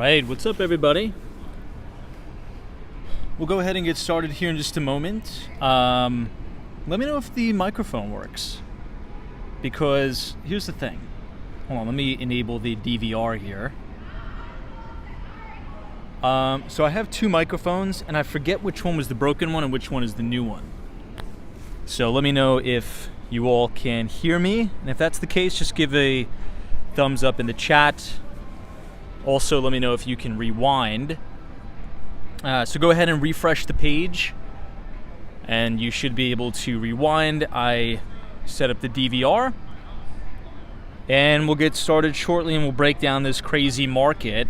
Alright, what's up everybody? We'll go ahead and get started here in just a moment. Let me know if the microphone works. Because here's the thing. Hold on, let me enable the DVR here. So I have two microphones and I forget which one was the broken one and which one is the new one. So let me know if you all can hear me. And if that's the case, just give a thumbs up in the chat. Also, let me know if you can rewind. So go ahead and refresh the page and you should be able to rewind. I set up the DVR and we'll get started shortly and we'll break down this crazy market.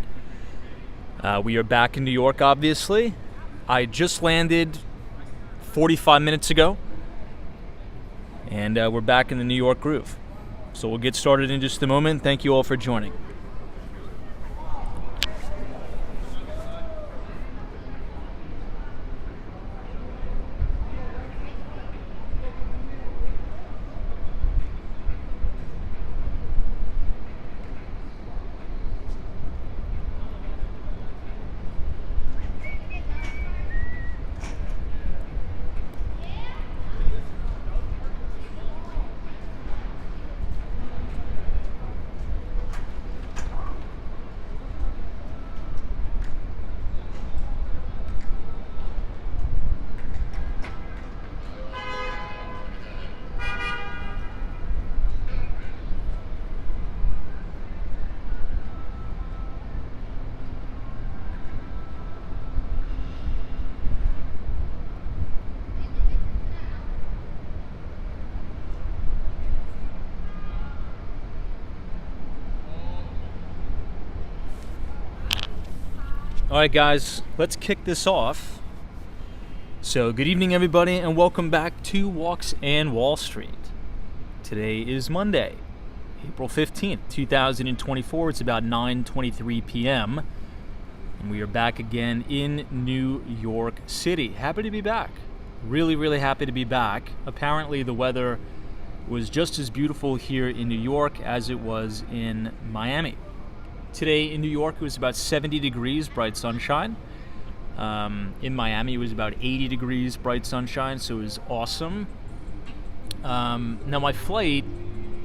We are back in New York, obviously. I just landed 45 minutes ago and we're back in the New York groove. So we'll get started in just a moment. Thank you all for joining. Alright guys, let's kick this off. So good evening everybody and welcome back to Walks and Wall Street. Today is Monday, April 15th, 2024. It's about 9:23 p.m. and we are back again in New York City. Happy to be back. Really happy to be back. Apparently the weather was just as beautiful here in New York as it was in Miami. Today in New York, it was about 70 degrees, bright sunshine. In Miami, it was about 80 degrees, bright sunshine, so it was awesome. Now, my flight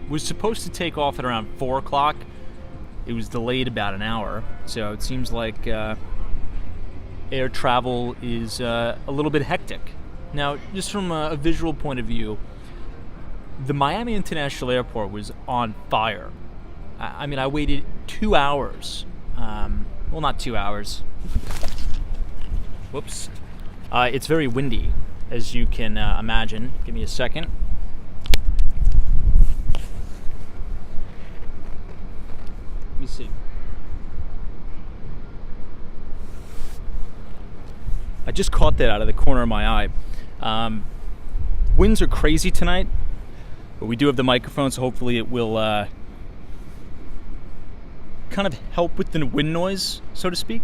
was supposed to take off at around 4 o'clock. It was delayed about an hour, so it seems like air travel is a little bit hectic. Now, just from a visual point of view, the Miami International Airport was on fire. I mean, I waited 2 hours. Well, not 2 hours. Whoops. It's very windy, as you can imagine. Give me a second. Let me see. I just caught that out of the corner of my eye. Winds are crazy tonight, but we do have the microphone, so hopefully it will kind of help with the wind noise, so to speak.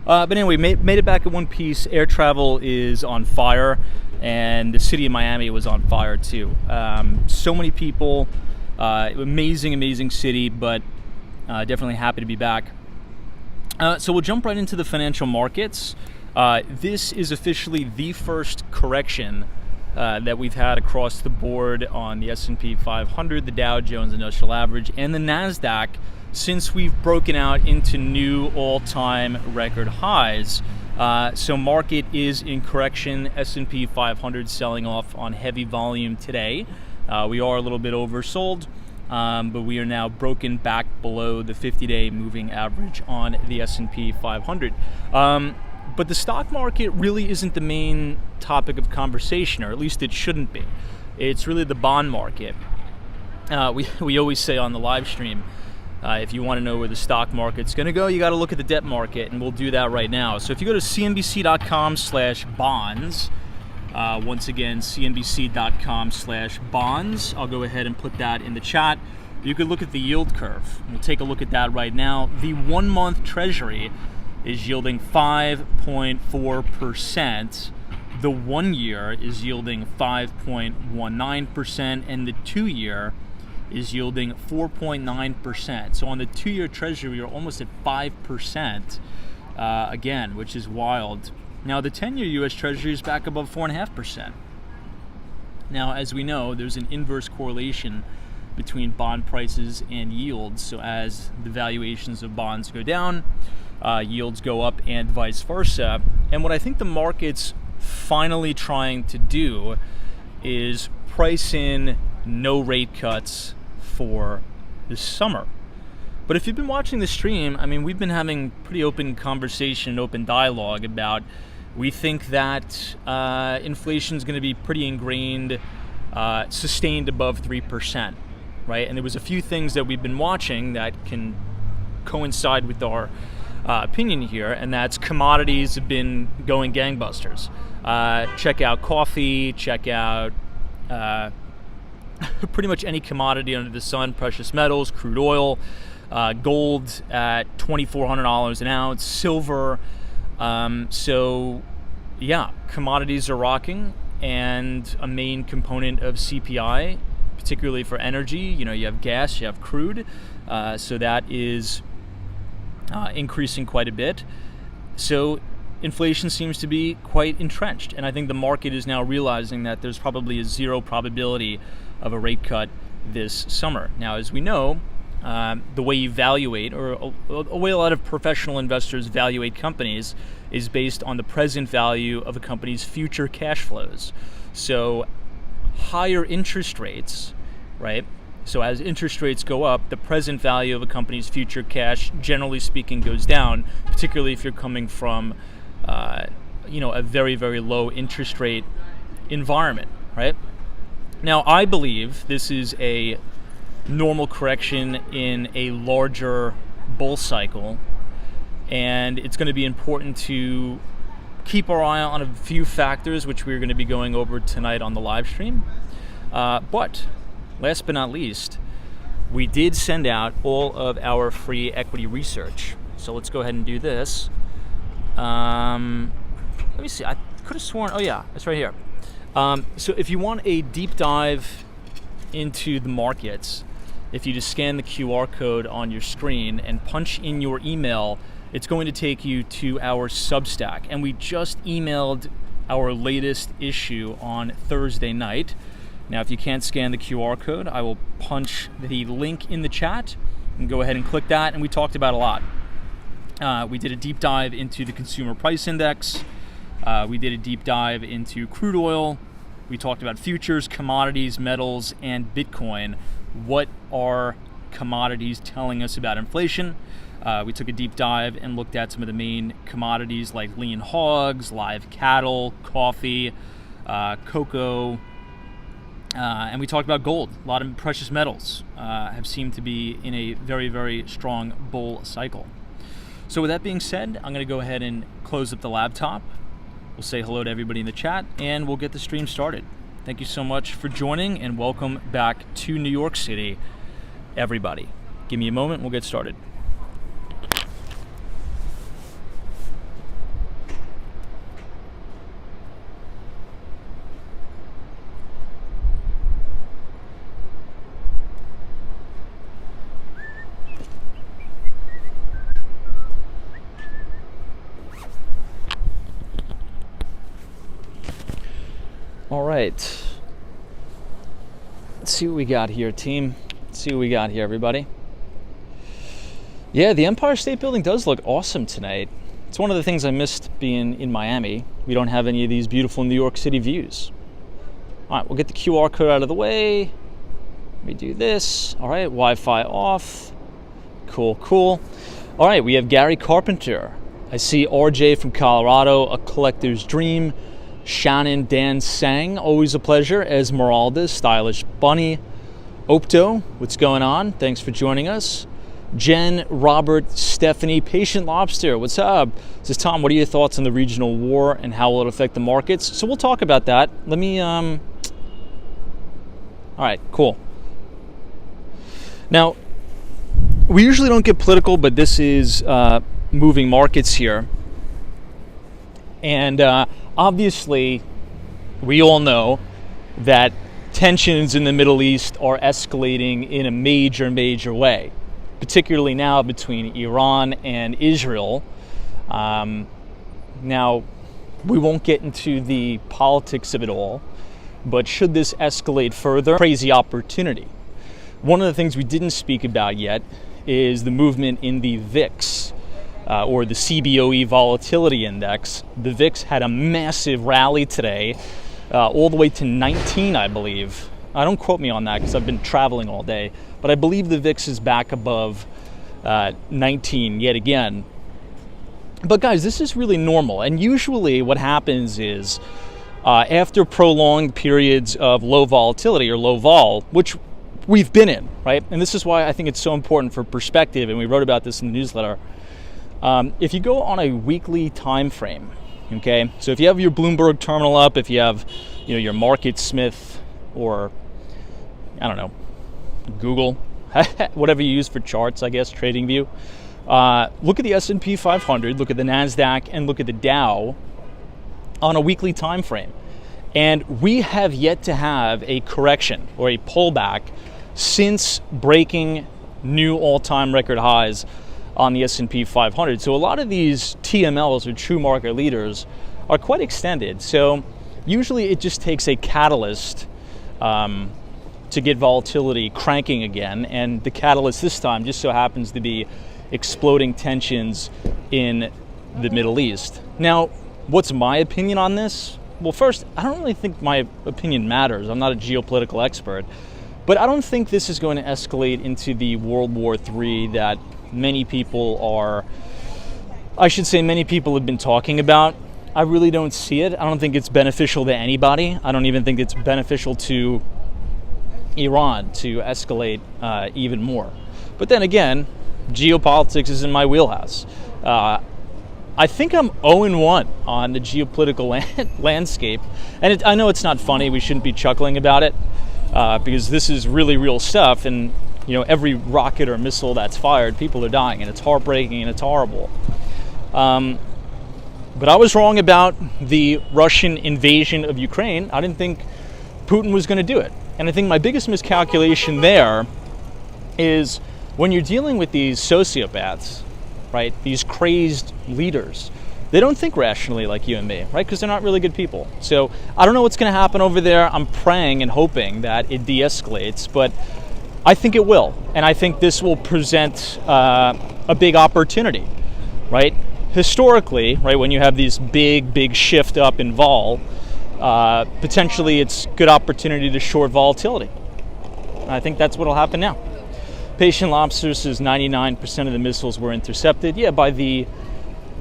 But anyway, made it back in one piece. Air travel is on fire, and the city of Miami was on fire too. So many people, amazing city, but definitely happy to be back. So we'll jump right into the financial markets. This is officially the first correction that we've had across the board on the S&P 500, the Dow Jones Industrial Average, and the NASDAQ since we've broken out into new all-time record highs. So market is in correction. S&P 500 selling off on heavy volume today. We are a little bit oversold, but we are now broken back below the 50-day moving average on the S&P 500. But the stock market really isn't the main topic of conversation, or at least it shouldn't be. It's really the bond market. We always say on the live stream, if you want to know where the stock market's going to go, you got to look at the debt market, and we'll do that right now. So if you go to cnbc.com/bonds, once again, cnbc.com/bonds, I'll go ahead and put that in the chat. You could look at the yield curve. We'll take a look at that right now. The 1-month Treasury is yielding 5.4%. The 1 year is yielding 5.19%, and the 2 year is yielding 4.9%. So on the 2-year Treasury, you're almost at 5% again, which is wild. Now the 10-year U.S. Treasury is back above 4.5%. Now, as we know, there's an inverse correlation between bond prices and yields. So as the valuations of bonds go down, yields go up, and vice versa. And what I think the market's finally trying to do is price in no rate cuts for this summer. But if you've been watching the stream, I mean, we've been having pretty open conversation, open dialogue about, we think that inflation is going to be pretty ingrained, sustained above 3%, right? And there was a few things that we've been watching that can coincide with our opinion here, and that's commodities have been going gangbusters. Check out coffee, check out pretty much any commodity under the sun, precious metals, crude oil, gold at $2,400 an ounce, silver. So yeah, commodities are rocking, and a main component of CPI, particularly for energy, you have gas, you have crude, so that is increasing quite a bit. So inflation seems to be quite entrenched, and I think the market is now realizing that there's probably a zero probability of a rate cut this summer. Now, as we know, the way you evaluate, or a way a lot of professional investors evaluate companies, is based on the present value of a company's future cash flows. So higher interest rates, right? So as interest rates go up, the present value of a company's future cash, generally speaking, goes down, particularly if you're coming from a very, very low interest rate environment, right? Now, I believe this is a normal correction in a larger bull cycle, and it's going to be important to keep our eye on a few factors, which we're going to be going over tonight on the live stream. But last but not least, we did send out all of our free equity research. So let's go ahead and do this. Let me see. I could have sworn. Oh yeah, it's right here. So if you want a deep dive into the markets, if you just scan the QR code on your screen and punch in your email, it's going to take you to our Substack. And we just emailed our latest issue on Thursday night. Now, if you can't scan the QR code, I will punch the link in the chat and go ahead and click that. And we talked about a lot. We did a deep dive into the Consumer Price Index. We did a deep dive into crude oil. We talked about futures, commodities, metals, and Bitcoin. What are commodities telling us about inflation? We took a deep dive and looked at some of the main commodities like lean hogs, live cattle, coffee, cocoa, and we talked about gold. A lot of precious metals have seemed to be in a very, very strong bull cycle. So with that being said, I'm going to go ahead and close up the laptop. We'll say hello to everybody in the chat, and we'll get the stream started. Thank you so much for joining, and welcome back to New York City, everybody. Give me a moment, we'll get started. All right, let's see what we got here, team. Let's see what we got here, everybody. Yeah, the Empire State Building does look awesome tonight. It's one of the things I missed being in Miami. We don't have any of these beautiful New York City views. All right, we'll get the QR code out of the way. Let me do this. All right, Wi-Fi off. Cool, cool. All right, we have Gary Carpenter. I see RJ from Colorado, A Collector's Dream. Shannon Dan Sang, always a pleasure. Esmeralda, Stylish Bunny. Opto, what's going on? Thanks for joining us. Jen, Robert, Stephanie, Patient Lobster, what's up? Says, Tom, what are your thoughts on the regional war and how will it affect the markets? So we'll talk about that. Let me, all right, cool. Now, we usually don't get political, but this is moving markets here. And obviously, we all know that tensions in the Middle East are escalating in a major way, particularly now between Iran and Israel. Now, we won't get into the politics of it all, but should this escalate further, crazy opportunity. One of the things we didn't speak about yet is the movement in the VIX, or the CBOE Volatility Index. The VIX had a massive rally today, all the way to 19, I believe. Don't quote me on that because I've been traveling all day, but I believe the VIX is back above 19 yet again. But guys, this is really normal, and usually what happens is after prolonged periods of low volatility or low vol, which we've been in, right? And this is why I think it's so important for perspective, and we wrote about this in the newsletter. If you go on a weekly time frame, okay, so if you have your Bloomberg terminal up, if you have, your MarketSmith, or I don't know, Google, whatever you use for charts, I guess, TradingView, look at the S&P 500, look at the NASDAQ, and look at the Dow on a weekly time frame. And we have yet to have a correction or a pullback since breaking new all-time record highs on the S&P 500. So a lot of these TMLs, or true market leaders, are quite extended. So usually it just takes a catalyst to get volatility cranking again. And the catalyst this time just so happens to be exploding tensions in the Middle East. Now, what's my opinion on this? Well, first, I don't really think my opinion matters. I'm not a geopolitical expert. But I don't think this is going to escalate into the World War III that many people have been talking about. I really don't see it. I don't think it's beneficial to anybody. I don't even think it's beneficial to Iran to escalate even more. But then again, geopolitics is in my wheelhouse. I think I'm 0-1 on the geopolitical landscape. And I know it's not funny. We shouldn't be chuckling about it because this is really real stuff. And, every rocket or missile that's fired, people are dying. And it's heartbreaking and it's horrible. But I was wrong about the Russian invasion of Ukraine. I didn't think Putin was going to do it. And I think my biggest miscalculation there is when you're dealing with these sociopaths, right, these crazed leaders, they don't think rationally like you and me, right, because they're not really good people. So I don't know what's going to happen over there. I'm praying and hoping that it de-escalates, but I think it will. And I think this will present a big opportunity, right? Historically, right, when you have these big shift up in vol, potentially it's good opportunity to short volatility. I think that's what will happen now. Patient Lobster says 99% of the missiles were intercepted. Yeah, by the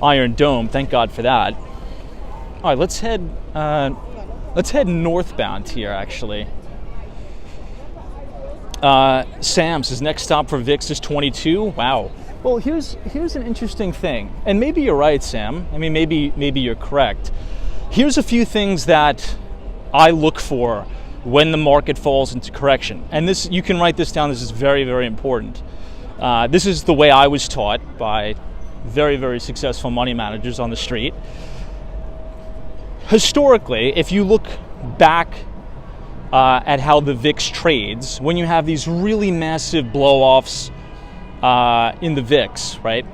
Iron Dome. Thank God for that. All right, let's head northbound here, actually. Sam says next stop for VIX is 22. Wow. Well, here's an interesting thing, and maybe you're right, Sam. I mean, maybe you're correct. Here's a few things that I look for when the market falls into correction. And this, you can write this down. This is very, very important. This is the way I was taught by very, very successful money managers on the street. Historically, if you look back at how the VIX trades, when you have these really massive blow-offs in the VIX, right?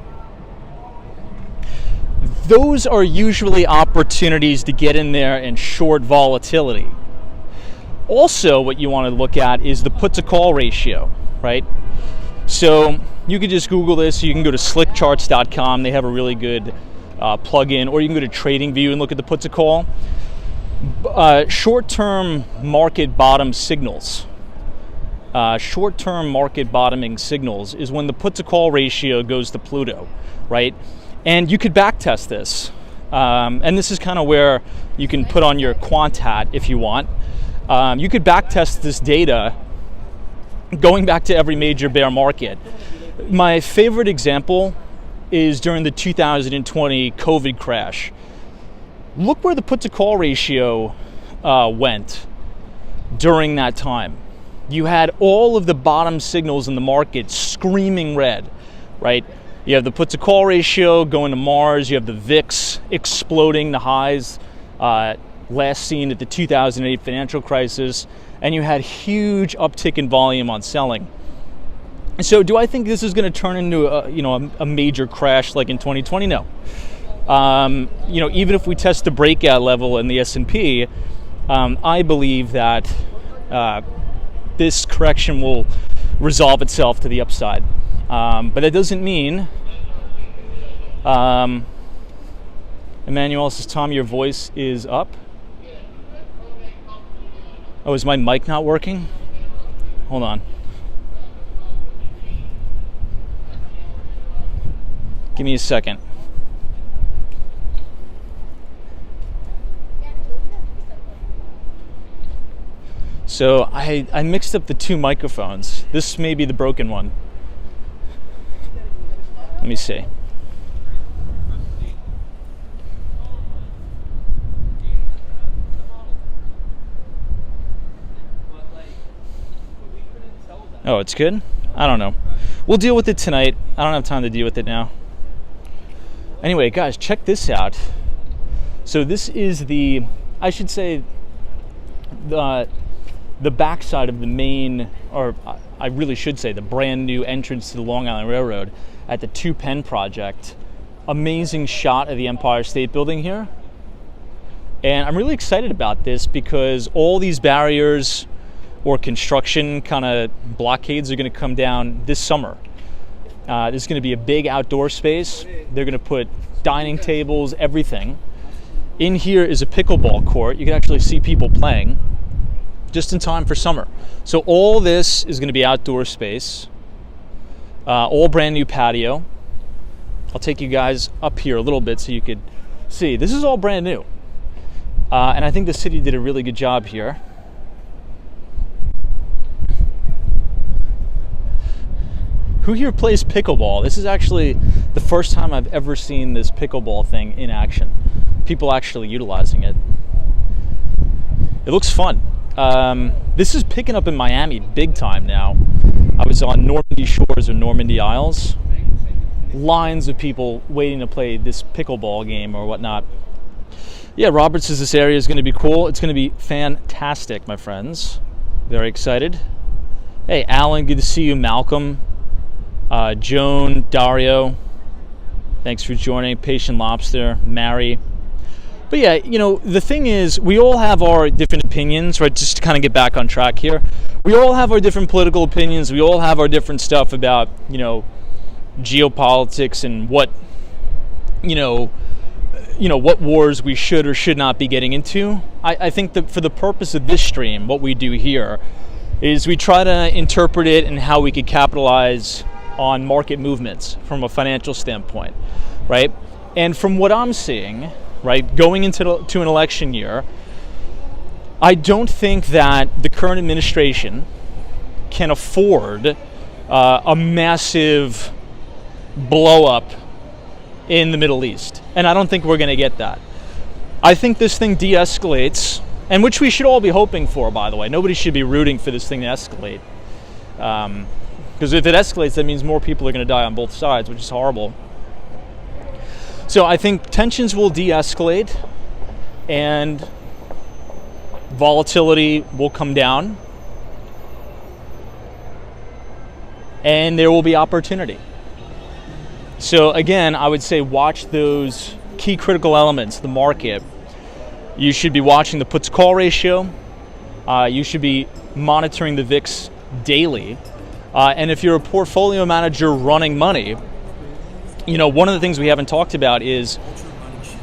Those are usually opportunities to get in there and short volatility. Also, what you want to look at is the put to call ratio, right? So you could just Google this. You can go to slickcharts.com. They have a really good plugin, or you can go to TradingView and look at the put to call. Short-term market bottom signals. Short-term market bottoming signals is when the put to call ratio goes to Pluto, right? And you could back test this. And this is kind of where you can put on your quant hat if you want. You could back test this data going back to every major bear market. My favorite example is during the 2020 COVID crash. Look where the put to call ratio went during that time. You had all of the bottom signals in the market screaming red, right? You have the put to call ratio going to Mars. You have the VIX exploding, the highs last seen at the 2008 financial crisis. and you had huge uptick in volume on selling. So do I think this is going to turn into a major crash like in 2020? No. Even if we test the breakout level in the S&P, I believe that this correction will resolve itself to the upside. But that doesn't mean, Emmanuel says, Tom, your voice is up. Oh, is my mic not working? Hold on. Give me a second. So I mixed up the two microphones. This may be the broken one. Let me see. Oh, it's good? I don't know. We'll deal with it tonight. I don't have time to deal with it now. Anyway, guys, check this out. So this is the backside of the main, or I really should say the brand new entrance to the Long Island Railroad at the 2 Penn project. Amazing shot of the Empire State Building here. And I'm really excited about this because all these barriers or construction kind of blockades are going to come down this summer. There's going to be a big outdoor space. They're going to put dining tables, everything. In here is a pickleball court. You can actually see people playing just in time for summer. So all this is going to be outdoor space, all brand new patio. I'll take you guys up here a little bit so you could see. This is all brand new. And I think the city did a really good job here. Who here plays pickleball? This is actually the first time I've ever seen this pickleball thing in action. People actually utilizing it. It looks fun. This is picking up in Miami big time now. I was on Normandy Shores or Normandy Isles. Lines of people waiting to play this pickleball game or whatnot. Yeah, Robert says this area is going to be cool. It's going to be fantastic, my friends. Very excited. Hey, Alan, good to see you. Malcolm. Joan, Dario, thanks for joining. Patient Lobster, Mary. But yeah, the thing is, we all have our different opinions, right? Just to kind of get back on track here. We all have our different political opinions. We all have our different stuff about, geopolitics and what wars we should or should not be getting into. I think that for the purpose of this stream, what we do here is we try to interpret it and how we could capitalize on market movements from a financial standpoint, right? And from what I'm seeing, right, going into an election year, I don't think that the current administration can afford a massive blow up in the Middle East. And I don't think we're going to get that. I think this thing de-escalates, and which we should all be hoping for, by the way. Nobody should be rooting for this thing to escalate. Because if it escalates, that means more people are going to die on both sides, which is horrible. So I think tensions will de-escalate and volatility will come down. And there will be opportunity. So again, I would say watch those key critical elements of the market. You should be watching the puts call ratio. You should be monitoring the VIX daily. And if you're a portfolio manager running money, one of the things we haven't talked about is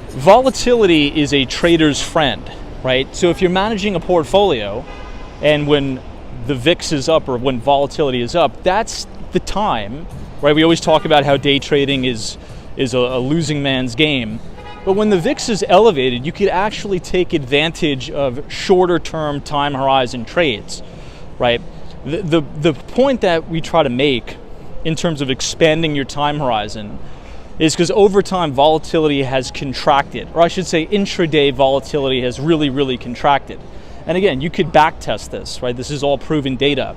volatility is a trader's friend, right? So if you're managing a portfolio and when the VIX is up or when volatility is up, that's the time, right? We always talk about how day trading is a losing man's game. But when the VIX is elevated, you could actually take advantage of shorter term time horizon trades, right? The point that we try to make in terms of expanding your time horizon is because over time volatility has contracted, or I should say intraday volatility has really, really contracted. And again, you could back test this, right? This is all proven data.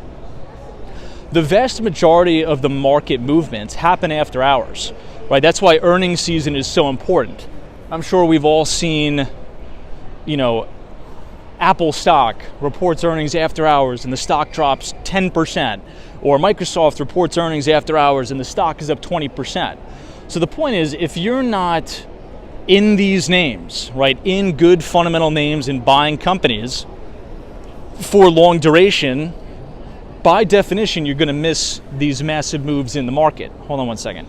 The vast majority of the market movements happen after hours, right? That's why earnings season is so important. I'm sure we've all seen, Apple stock reports earnings after hours and the stock drops 10%, or Microsoft reports earnings after hours and the stock is up 20%. So the point is, if you're not in these names, right, in good fundamental names and buying companies for long duration, by definition, you're going to miss these massive moves in the market. Hold on one second.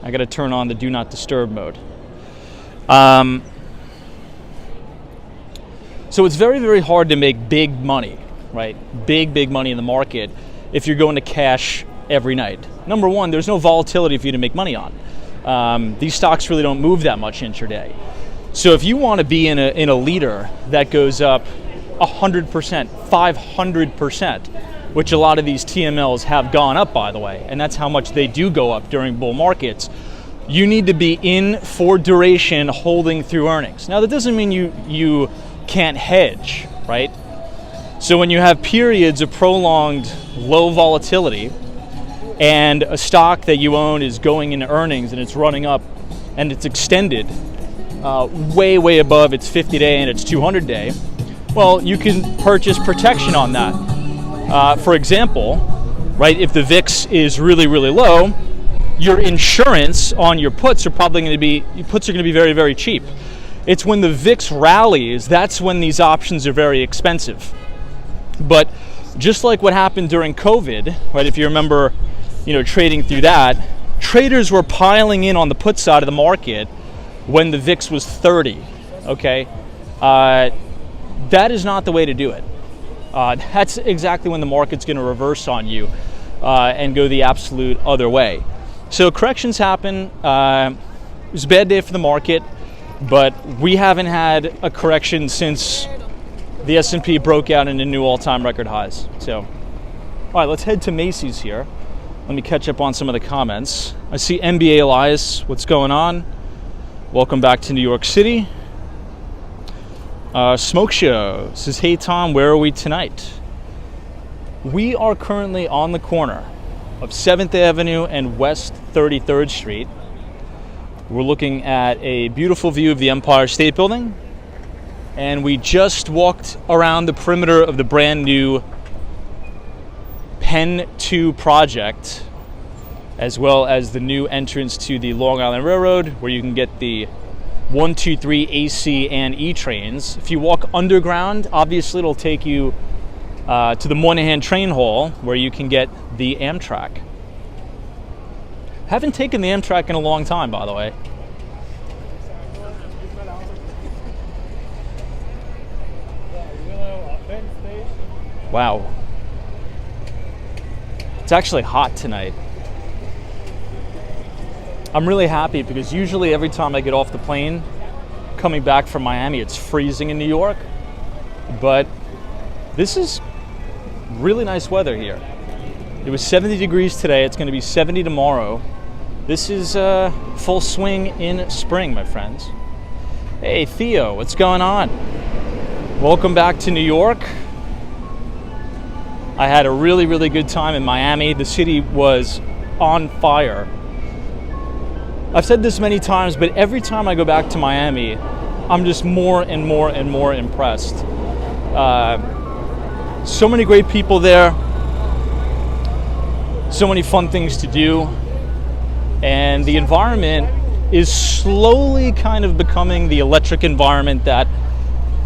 I got to turn on the do not disturb mode. So it's very, very hard to make big money, right? Big money in the market if you're going to cash every night. Number one, there's no volatility for you to make money on. These stocks really don't move that much intraday. So if you want to be in a leader that goes up 100%, 500%, which a lot of these TMLs have gone up, by the way, and that's how much they do go up during bull markets, you need to be in for duration holding through earnings. Now, that doesn't mean you can't hedge, right? So when you have periods of prolonged low volatility and a stock that you own is going into earnings and it's running up and it's extended way above its 50-day and its 200-day, well, you can purchase protection on that. For example, right, if the VIX is really low, your insurance on your puts are probably going to be very, very cheap. It's when the VIX rallies, that's when these options are very expensive. But just like what happened during COVID, right, if you remember, trading through that, traders were piling in on the put side of the market when the VIX was 30, okay? That is not the way to do it. That's exactly when the market's going to reverse on you and go the absolute other way. So corrections happen. It was a bad day for the market, but we haven't had a correction since the S&P broke out into new all-time record highs. So, all right, let's head to Macy's here. Let me catch up on some of the comments. I see NBA Elias. What's going on? Welcome back to New York City. Smoke Show says, hey Tom, where are we tonight? We are currently on the corner of 7th Avenue and West 33rd Street. We're looking at a beautiful view of the Empire State Building, and we just walked around the perimeter of the brand new Penn 2 project, as well as the new entrance to the Long Island Railroad, where you can get the 123 AC and E trains. If you walk underground, obviously it'll take you to the Moynihan Train Hall, where you can get the Amtrak. Haven't taken the Amtrak in a long time, by the way. Wow. It's actually hot tonight. I'm really happy because usually every time I get off the plane coming back from Miami, it's freezing in New York. But this is really nice weather here. It was 70 degrees today. It's going to be 70 tomorrow. This is full swing in spring, my friends. Hey, Theo, what's going on? Welcome back to New York. I had a really good time in Miami. The city was on fire. I've said this many times, but every time I go back to Miami, I'm just more and more impressed. So many great people there. So many fun things to do. And the environment is slowly kind of becoming the electric environment that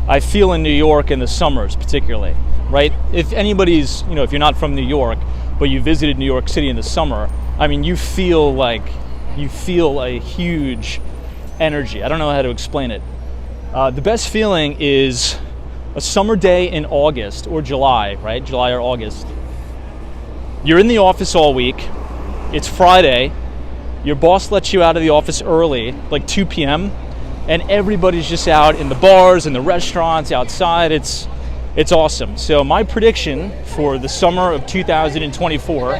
I feel in New York in the summers particularly, right? If anybody's, if you're not from New York, but you visited New York City in the summer, I mean, you feel a huge energy. I don't know how to explain it. The best feeling is a summer day in August or July, right? July or August. You're in the office all week. It's Friday. Your boss lets you out of the office early, like 2 p.m., and everybody's just out in the bars and the restaurants outside. It's awesome. So my prediction for the summer of 2024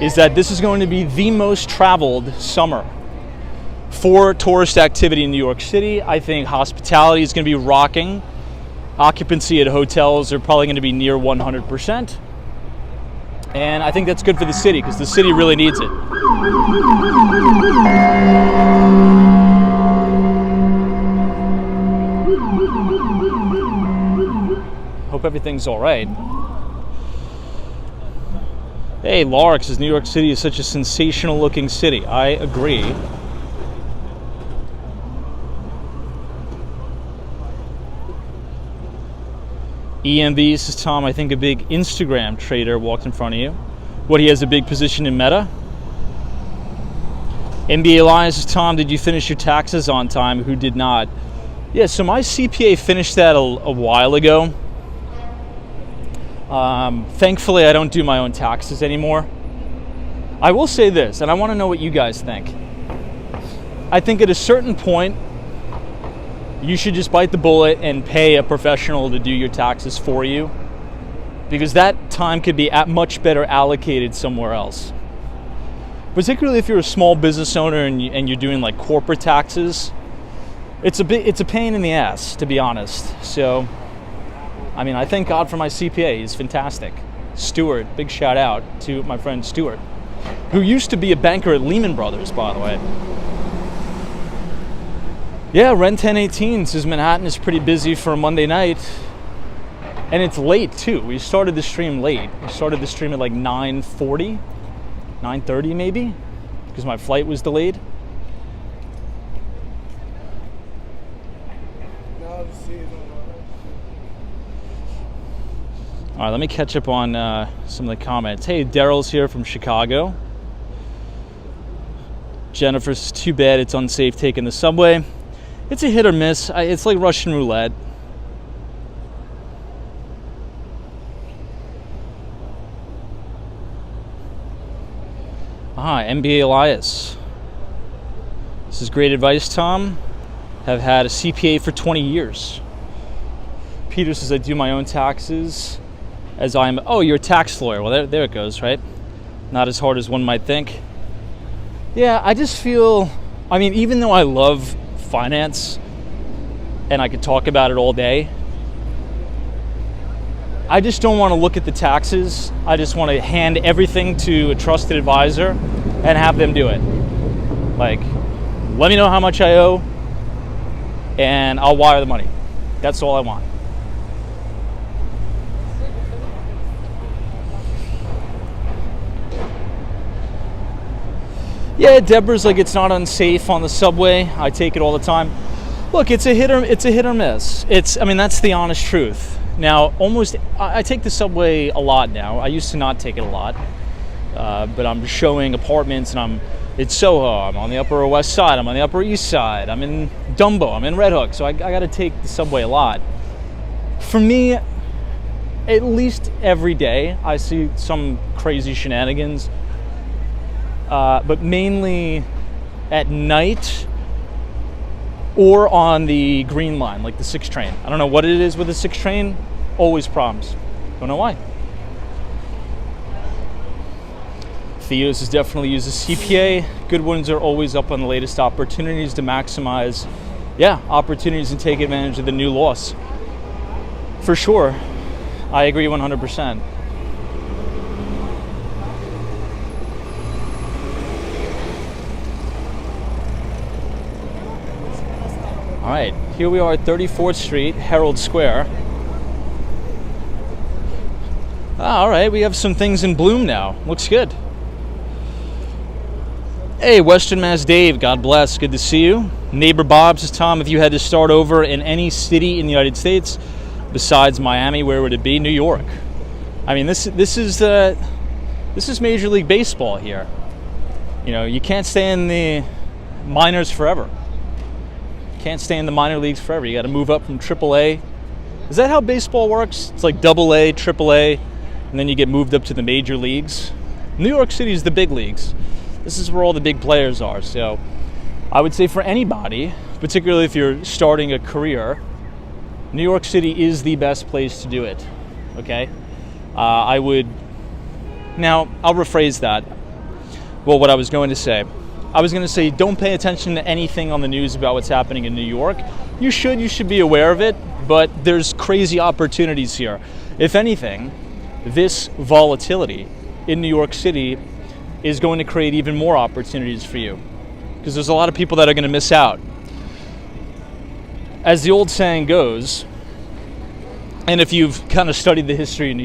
is that this is going to be the most traveled summer for tourist activity in New York City. I think hospitality is going to be rocking. Occupancy at hotels are probably going to be near 100%. And I think that's good for the city because the city really needs it. everything's all right. Hey, Lark says New York City is such a sensational looking city. I agree. EMB says, Tom, I think a big Instagram trader walked in front of you. What, he has a big position in Meta? NBA Lions says, Tom, did you finish your taxes on time? Who did not? Yeah, so my CPA finished that a while ago. Thankfully, I don't do my own taxes anymore. I will say this, and I want to know what you guys think. I think at a certain point, you should just bite the bullet and pay a professional to do your taxes for you, because that time could be much better allocated somewhere else. Particularly if you're a small business owner and you're doing like corporate taxes, it's a pain in the ass, to be honest. So, I mean, I thank God for my CPA. He's fantastic. Stuart, big shout out to my friend Stuart, who used to be a banker at Lehman Brothers, by the way. Yeah, Ren 1018 says Manhattan is pretty busy for a Monday night. And it's late, too. We started the stream late. We started the stream at like 9:40, 9:30 maybe, because my flight was delayed. All right, let me catch up on some of the comments. Hey, Daryl's here from Chicago. Jennifer says, too bad it's unsafe taking the subway. It's a hit or miss. It's like Russian roulette. NBA Elias. This is great advice, Tom. Have had a CPA for 20 years. Peter says, I do my own taxes as I'm... Oh, you're a tax lawyer. Well, there it goes, right? Not as hard as one might think. Yeah, I just feel... I mean, even though I love finance and I could talk about it all day, I just don't want to look at the taxes. I just want to hand everything to a trusted advisor and have them do it. Like, let me know how much I owe and I'll wire the money. That's all I want. Yeah, Deborah's like, it's not unsafe on the subway. I take it all the time. Look, it's a hit or miss. I mean, that's the honest truth. Now, I take the subway a lot now. I used to not take it a lot, but I'm showing apartments, and it's Soho. I'm on the Upper West Side. I'm on the Upper East Side. I'm in Dumbo. I'm in Red Hook. So I got to take the subway a lot. For me, at least every day, I see some crazy shenanigans. But mainly at night or on the green line, like the 6 train. I don't know what it is with the 6 train, always problems. Don't know why. Theos has definitely used a CPA. Good ones are always up on the latest opportunities to maximize, opportunities and take advantage of the new laws. For sure, I agree 100%. All right, here we are at 34th Street, Herald Square. All right, we have some things in bloom now. Looks good. Hey, Western Mass Dave, God bless. Good to see you. Neighbor Bob says, Tom, if you had to start over in any city in the United States besides Miami, where would it be? New York. I mean, this is Major League Baseball here. You know, you can't stay in the minors forever. Can't stay in the minor leagues forever. You got to move up from AAA. Is that how baseball works? It's like AA, AAA, and then you get moved up to the major leagues. New York City is the big leagues. This is where all the big players are. So I would say for anybody, particularly if you're starting a career, New York City is the best place to do it. Okay? Now, I'll rephrase that. Well, what I was going to say, don't pay attention to anything on the news about what's happening in New York. You should be aware of it, but there's crazy opportunities here. If anything, this volatility in New York City is going to create even more opportunities for you, because there's a lot of people that are going to miss out. As the old saying goes, And if you've kind of studied the history of New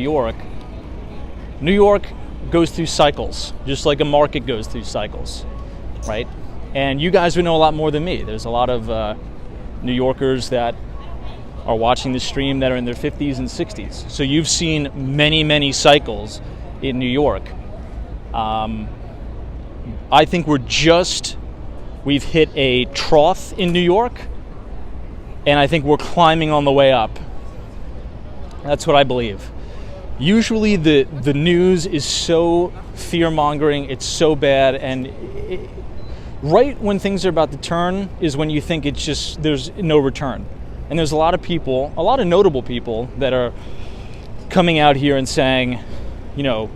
York goes through cycles, just like a market goes through cycles, right? And you guys would know a lot more than me. There's a lot of New Yorkers that are watching this stream that are in their 50s and 60s. So you've seen many, many cycles in New York. I think we've hit a trough in New York, and I think we're climbing on the way up. That's what I believe. Usually the news is so fear-mongering, it's so bad, and right when things are about to turn is when you think there's no return. And there's a lot of people, a lot of notable people that are coming out here and saying, you know,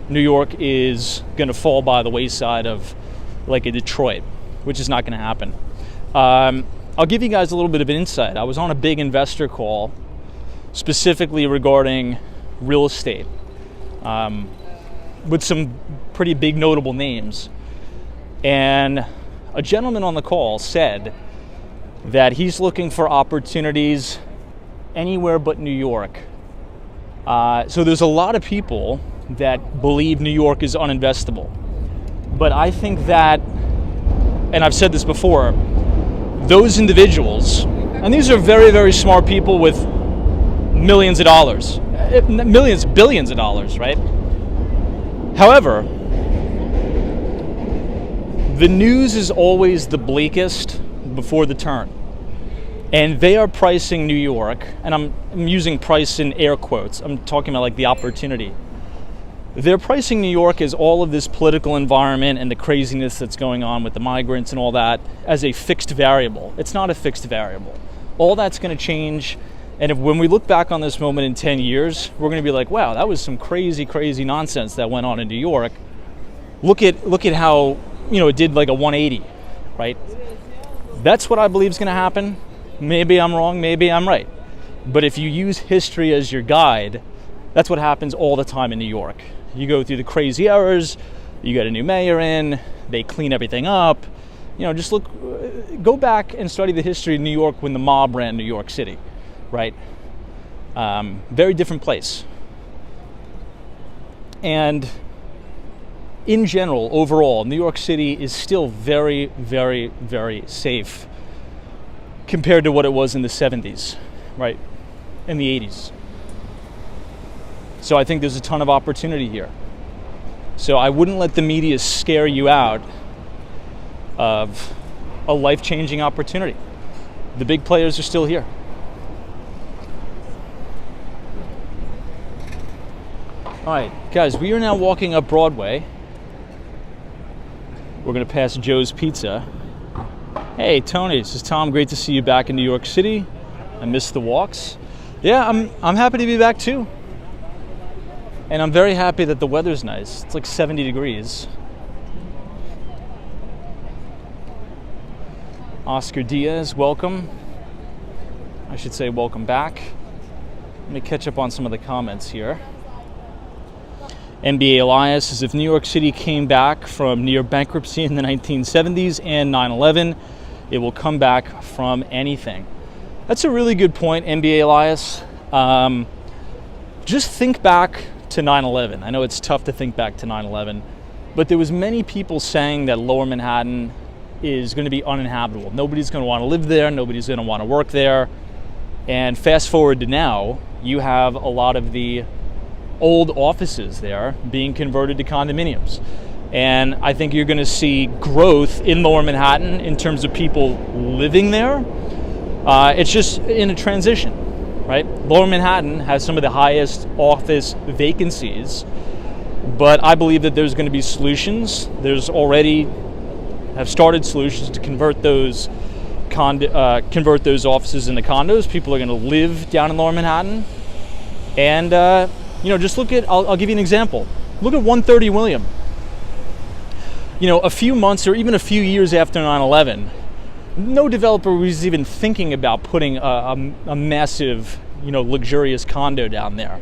New York is going to fall by the wayside of like a Detroit, which is not going to happen. I'll give you guys a little bit of an insight. I was on a big investor call specifically regarding real estate with some pretty big notable names. And a gentleman on the call said that he's looking for opportunities anywhere but New York. So there's a lot of people that believe New York is uninvestable. But I think that, and I've said this before, those individuals, and these are very, very smart people with millions of dollars, billions of dollars, right? However, the news is always the bleakest before the turn. And they are pricing New York, and I'm using price in air quotes. I'm talking about like the opportunity. They're pricing New York as all of this political environment and the craziness that's going on with the migrants and all that as a fixed variable. It's not a fixed variable. All that's going to change. And when we look back on this moment in 10 years, we're going to be like, wow, that was some crazy, crazy nonsense that went on in New York. Look at how, it did like a 180, right? That's what I believe is going to happen. Maybe I'm wrong, maybe I'm right. But if you use history as your guide, that's what happens all the time in New York. You go through the crazy eras, you get a new mayor in, they clean everything up. Just go back and study the history of New York when the mob ran New York City, right? Very different place. And in general, overall, New York City is still very, very, very safe compared to what it was in the 70s, right? In the 80s. So I think there's a ton of opportunity here. So I wouldn't let the media scare you out of a life-changing opportunity. The big players are still here. All right, guys, we are now walking up Broadway. We're going to pass Joe's Pizza. Hey, Tony, this is Tom. Great to see you back in New York City. I missed the walks. Yeah, I'm happy to be back too. And I'm very happy that the weather's nice. It's like 70 degrees. Oscar Diaz, welcome. I should say welcome back. Let me catch up on some of the comments here. NBA Elias says, if New York City came back from near bankruptcy in the 1970s and 9/11, it will come back from anything. That's a really good point, NBA Elias. Just think back to 9/11. I know it's tough to think back to 9/11, but there was many people saying that Lower Manhattan is going to be uninhabitable. Nobody's going to want to live there. Nobody's going to want to work there. And fast forward to now, you have a lot of the old offices there being converted to condominiums. And I think you're going to see growth in Lower Manhattan in terms of people living there. It's just in a transition, right? Lower Manhattan has some of the highest office vacancies, but I believe that there's going to be solutions. There's already have started solutions to convert those offices into condos. People are going to live down in Lower Manhattan. And, just look at, I'll give you an example. Look at 130 William. A few months or even a few years after 9/11, no developer was even thinking about putting a massive, luxurious condo down there.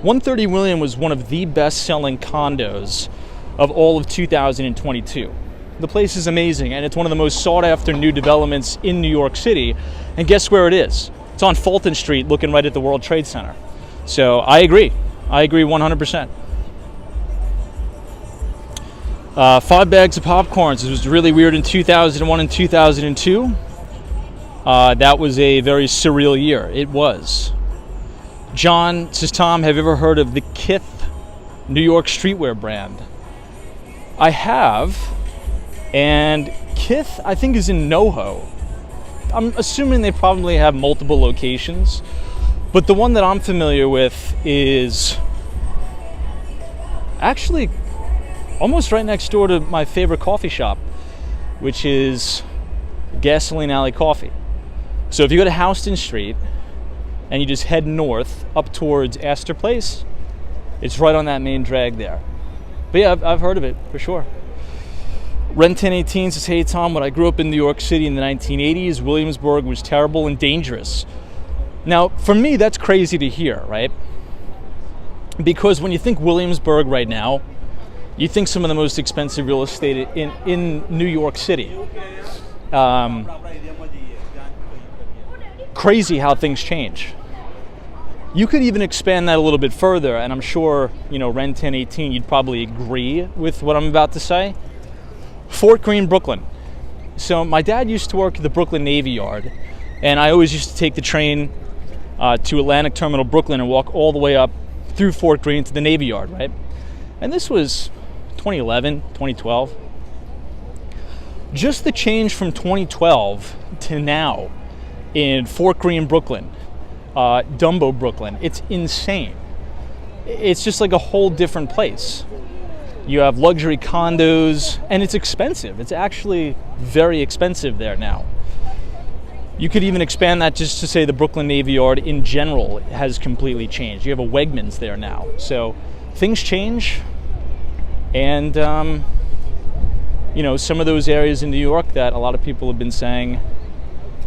130 William was one of the best-selling condos of all of 2022. The place is amazing, and it's one of the most sought-after new developments in New York City. And guess where it is? It's on Fulton Street, looking right at the World Trade Center. So I agree 100%. 5 bags of popcorns. It was really weird in 2001 and 2002. That was a very surreal year. It was. John says, Tom, have you ever heard of the Kith New York streetwear brand? I have. And Kith, I think, is in NoHo. I'm assuming they probably have multiple locations. But the one that I'm familiar with is actually almost right next door to my favorite coffee shop, which is Gasoline Alley Coffee. So if you go to Houston Street and you just head north up towards Astor Place, it's right on that main drag there. But yeah, I've heard of it for sure. Ren 1018 says, hey Tom, when I grew up in New York City in the 1980s, Williamsburg was terrible and dangerous. Now, for me, that's crazy to hear, right? Because when you think Williamsburg right now, you think some of the most expensive real estate in New York City. Crazy how things change. You could even expand that a little bit further, and I'm sure, Ren 1018, you'd probably agree with what I'm about to say. Fort Greene, Brooklyn. So my dad used to work at the Brooklyn Navy Yard, and I always used to take the train to Atlantic Terminal, Brooklyn, and walk all the way up through Fort Greene to the Navy Yard, right? And this was 2011, 2012. Just the change from 2012 to now in Fort Greene, Brooklyn, Dumbo, Brooklyn, it's insane. It's just like a whole different place. You have luxury condos, and it's expensive. It's actually very expensive there now. You could even expand that just to say the Brooklyn Navy Yard in general has completely changed. You have a Wegmans there now. So things change, and some of those areas in New York that a lot of people have been saying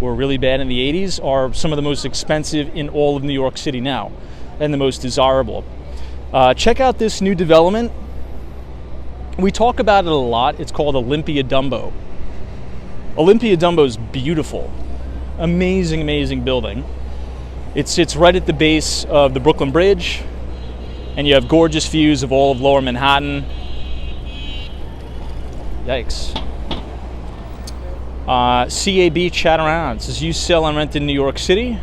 were really bad in the 80s are some of the most expensive in all of New York City now, and the most desirable. Check out this new development. We talk about it a lot. It's called Olympia Dumbo. Olympia Dumbo is beautiful. Amazing, amazing building. It sits right at the base of the Brooklyn Bridge, and you have gorgeous views of all of Lower Manhattan. Yikes. CAB chat around. It says, you sell and rent in New York City.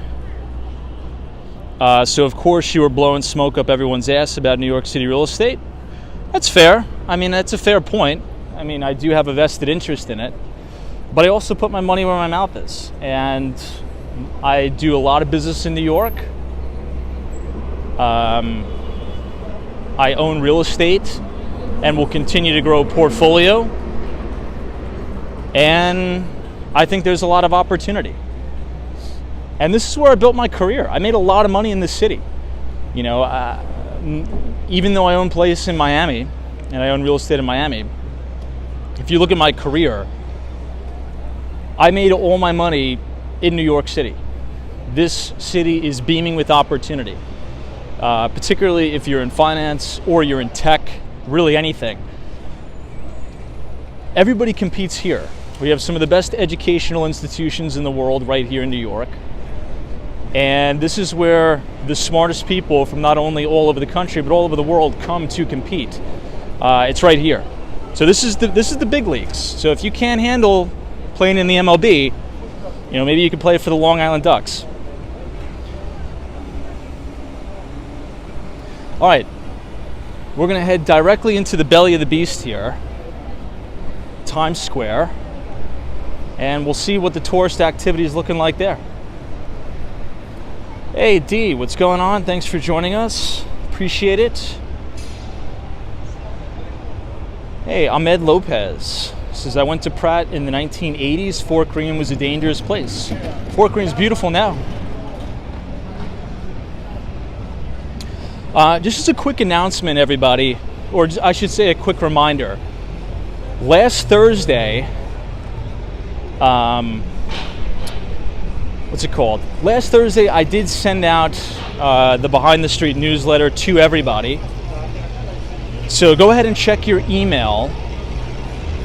So of course you were blowing smoke up everyone's ass about New York City real estate. That's fair. I mean, that's a fair point. I mean, I do have a vested interest in it, but I also put my money where my mouth is. And I do a lot of business in New York. I own real estate and will continue to grow a portfolio. And I think there's a lot of opportunity. And this is where I built my career. I made a lot of money in this city. Even though I own a place in Miami and I own real estate in Miami, if you look at my career, I made all my money in New York City. This city is beaming with opportunity, particularly if you're in finance or you're in tech, really anything. Everybody competes here. We have some of the best educational institutions in the world right here in New York. And this is where the smartest people from not only all over the country, but all over the world come to compete. It's right here. So this is the big leagues. So if you can't handle playing in the MLB, maybe you could play for the Long Island Ducks. All right, we're gonna head directly into the belly of the beast here, Times Square, and we'll see what the tourist activity is looking like there. Hey D, what's going on? Thanks for joining us. Appreciate it. Hey, Ahmed Lopez says, I went to Pratt in the 1980s. Fort Greene was a dangerous place. Fort Greene's beautiful now. Just as a quick announcement, everybody, or I should say a quick reminder. Last Thursday, what's it called? Last Thursday, I did send out the Behind the Street newsletter to everybody. So go ahead and check your email.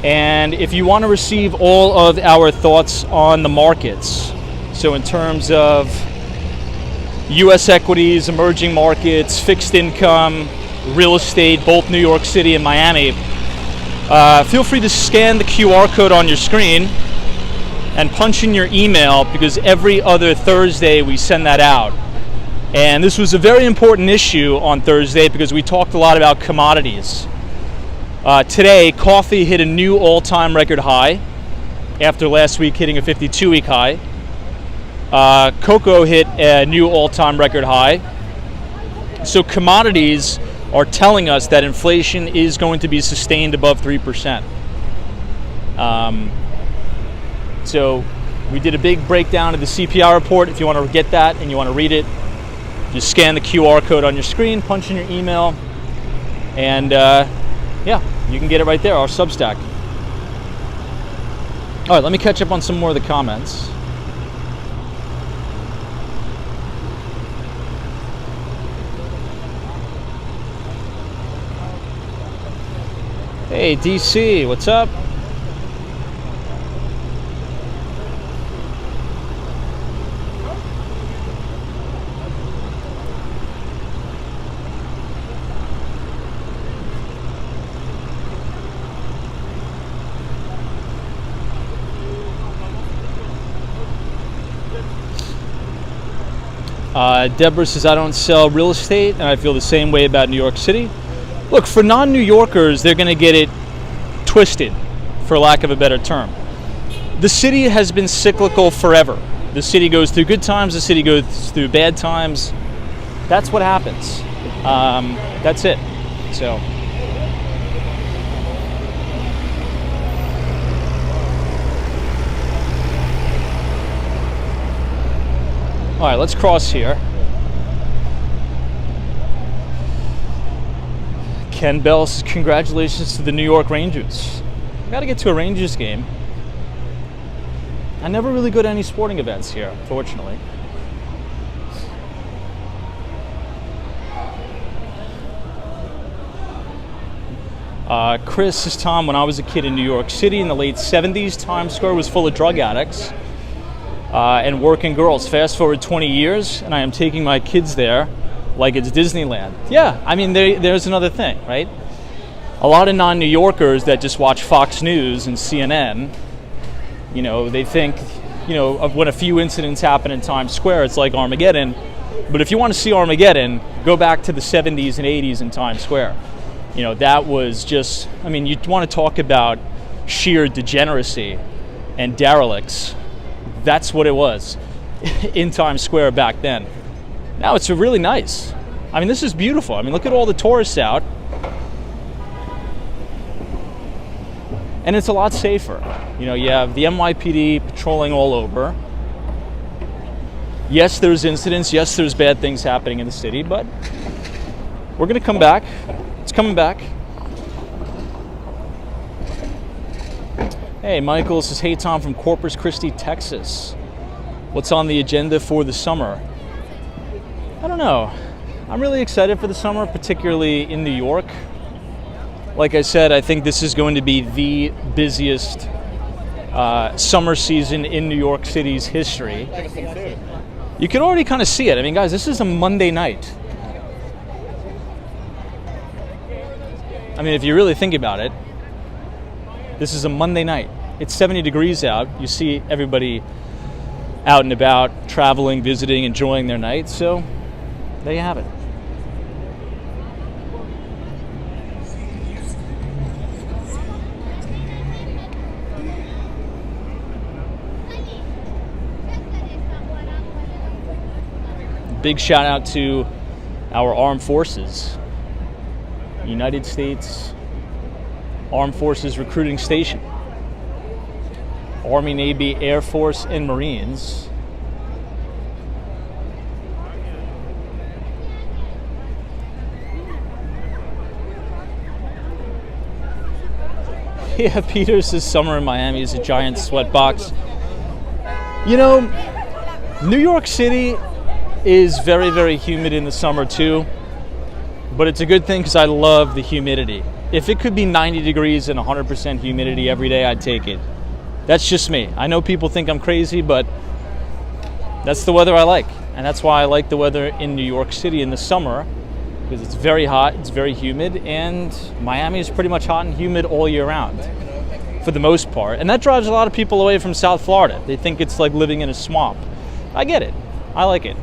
And if you want to receive all of our thoughts on the markets, so in terms of U.S. equities, emerging markets, fixed income, real estate, both New York City and Miami. Feel free to scan the QR code on your screen and punch in your email, because every other Thursday we send that out. And this was a very important issue on Thursday because we talked a lot about commodities. Today, coffee hit a new all-time record high after last week hitting a 52-week high. Cocoa hit a new all-time record high. So commodities are telling us that inflation is going to be sustained above 3%. So we did a big breakdown of the CPI report. If you want to get that and you want to read it, just scan the QR code on your screen, punch in your email, and yeah, you can get it right there, our Substack. All right, let me catch up on some more of the comments. Hey, DC, what's up? Deborah says, I don't sell real estate, and I feel the same way about New York City. Look, for non-New Yorkers, they're going to get it twisted, for lack of a better term. The city has been cyclical forever. The city goes through good times, the city goes through bad times. That's what happens. That's it. So. All right, let's cross here. Ken Bell says, congratulations to the New York Rangers. I got to get to a Rangers game. I never really go to any sporting events here, unfortunately. Chris says, Tom, when I was a kid in New York City in the late 70s, Times Square was full of drug addicts and working girls. Fast forward 20 years, and I am taking my kids there like it's Disneyland. Yeah, I mean, there's another thing, right? A lot of non-New Yorkers that just watch Fox News and CNN, you know, they think, you know, of when a few incidents happen in Times Square, it's like Armageddon. But if you want to see Armageddon, go back to the 70s and 80s in Times Square. You know, that was just, I mean, you want to talk about sheer degeneracy and derelicts. That's what it was in Times Square back then. Now it's really nice. I mean, this is beautiful. I mean, look at all the tourists out. And it's a lot safer. You know, you have the NYPD patrolling all over. Yes, there's incidents. Yes, there's bad things happening in the city, but we're going to come back. It's coming back. Hey, Michael says, hey, Tom from Corpus Christi, Texas. What's on the agenda for the summer? I don't know. I'm really excited for the summer, particularly in New York. Like I said, I think this is going to be the busiest summer season in New York City's history. You can already kind of see it. I mean, guys, this is a Monday night. I mean, if you really think about it, this is a Monday night. It's 70 degrees out. You see everybody out and about, traveling, visiting, enjoying their night. So there you have it. Big shout out to our armed forces. United States Armed Forces Recruiting Station. Army, Navy, Air Force, and Marines. Yeah, Peter says summer in Miami is a giant sweat box. You know, New York City is very, very humid in the summer too, but it's a good thing because I love the humidity. If it could be 90 degrees and 100% humidity every day, I'd take it. That's just me. I know people think I'm crazy, but That's the weather I like, and that's why I like the weather in New York City in the summer, because it's very hot, it's very humid, and Miami is pretty much hot and humid all year round, for the most part. And that drives a lot of people away from South Florida. They think it's like living in a swamp. I get it. I like it.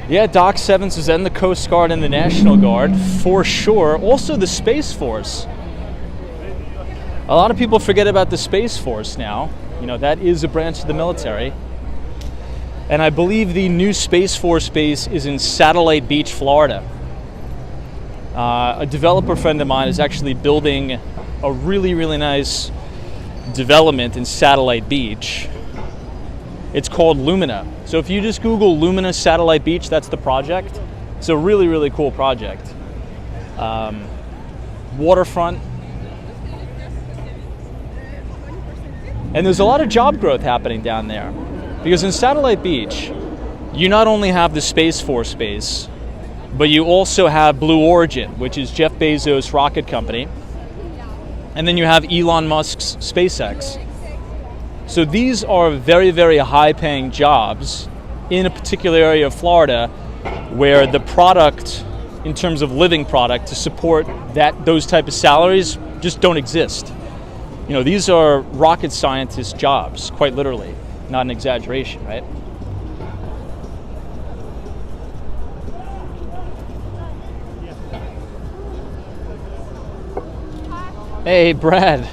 Yeah, Doc Sevens is in the Coast Guard and the National Guard, for sure. Also the Space Force. A lot of people forget about the Space Force now. You know, that is a branch of the military. And I believe the new Space Force base is in Satellite Beach, Florida. A developer friend of mine is actually building a really, really nice development in Satellite Beach. It's called Lumina. So if you just Google Lumina Satellite Beach, that's the project. It's a really, really cool project. Waterfront. And there's a lot of job growth happening down there. Because in Satellite Beach, you not only have the Space Force base, but you also have Blue Origin, which is Jeff Bezos' rocket company. And then you have Elon Musk's SpaceX. So these are very, very high-paying jobs in a particular area of Florida where the product, in terms of living product, to support those type of salaries just don't exist. You know, these are rocket scientist jobs, quite literally. Not an exaggeration, right? Hey, Brad.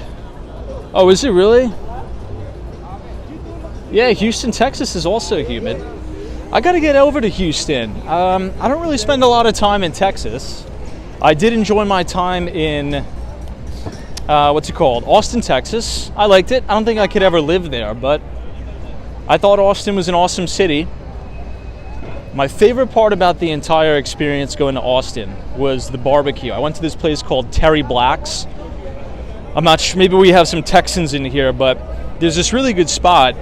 Oh, is it really? Yeah, Houston, Texas is also humid. I gotta get over to Houston. I don't really spend a lot of time in Texas. I did enjoy my time in, Austin, Texas. I liked it. I don't think I could ever live there, but I thought Austin was an awesome city. My favorite part about the entire experience going to Austin was the barbecue. I went to this place called Terry Black's. I'm not sure, maybe we have some Texans in here, but there's this really good spot,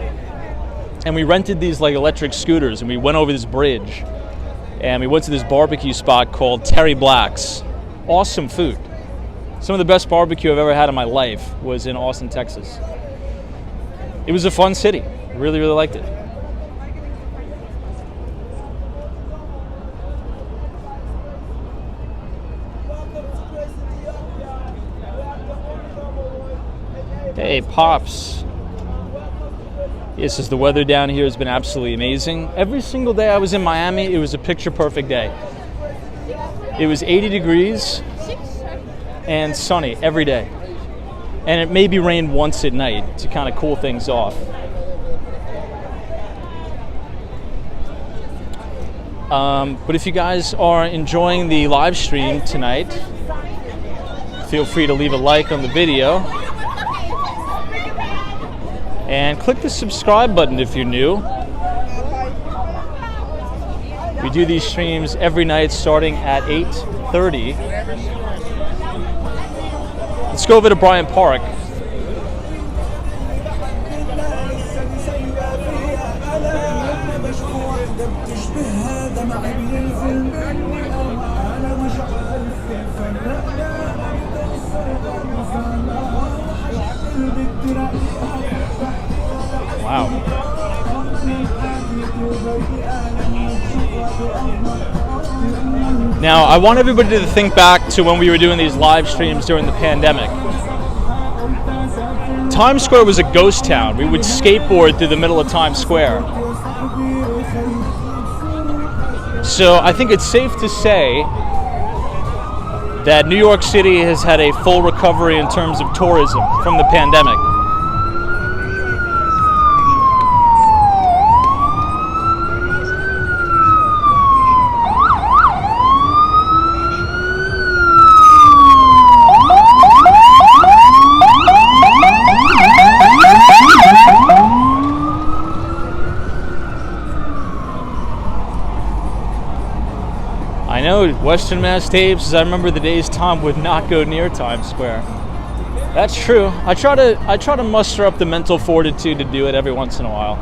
and we rented these like electric scooters, and we went over this bridge, and we went to this barbecue spot called Terry Black's. Awesome food. Some of the best barbecue I've ever had in my life was in Austin, Texas. It was a fun city. Really, really liked it. Hey, Pops. Yes, the weather down here has been absolutely amazing. Every single day I was in Miami, it was a picture-perfect day. It was 80 degrees and sunny every day. And it maybe rained once at night to kind of cool things off. But if you guys are enjoying the live stream tonight, feel free to leave a like on the video. And click the subscribe button if you're new. We do these streams every night starting at 8:30. Let's go over to Bryant Park. Wow. Now, I want everybody to think back to when we were doing these live streams during the pandemic. Times Square was a ghost town. We would skateboard through the middle of Times Square. So I think it's safe to say that New York City has had a full recovery in terms of tourism from the pandemic. I know, Western Mass Tapes, I remember the days Tom would not go near Times Square. That's true. I try to muster up the mental fortitude to do it every once in a while.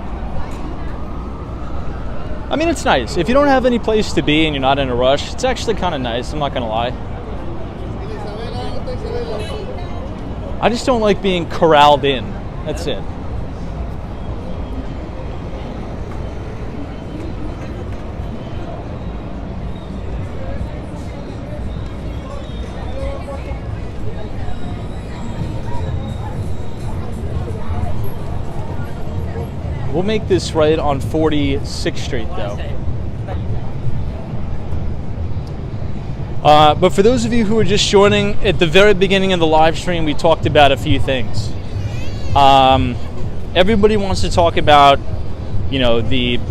I mean, it's nice. If you don't have any place to be and you're not in a rush, it's actually kind of nice, I'm not going to lie. I just don't like being corralled in. That's it. We'll make this right on 46th Street, though. But for those of you who are just joining, at the very beginning of the live stream, we talked about a few things. Everybody wants to talk about, you know, the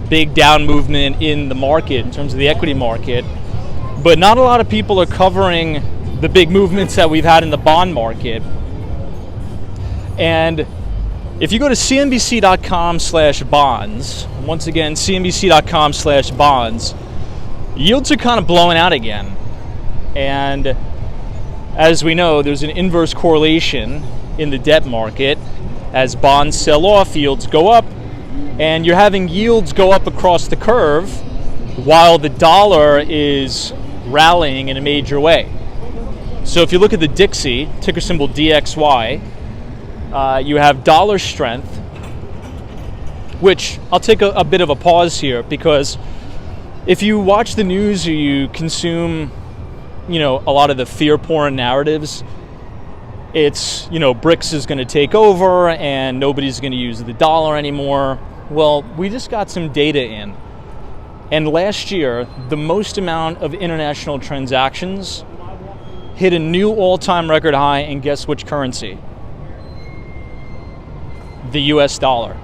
big down movement in the market in terms of the equity market, but not a lot of people are covering the big movements that we've had in the bond market. And if you go to cnbc.com/bonds, once again, cnbc.com/bonds, yields are kind of blowing out again. And as we know, there's an inverse correlation in the debt market. As bonds sell off, yields go up, and you're having yields go up across the curve while the dollar is rallying in a major way. So if you look at the Dixie, ticker symbol DXY, you have dollar strength, which I'll take a bit of a pause here, because if you watch the news or you consume, you know, a lot of the fear porn narratives, it's, you know, BRICS is going to take over and nobody's going to use the dollar anymore. Well, we just got some data in. And last year, the most amount of international transactions hit a new all-time record high, and guess which currency? The US dollar.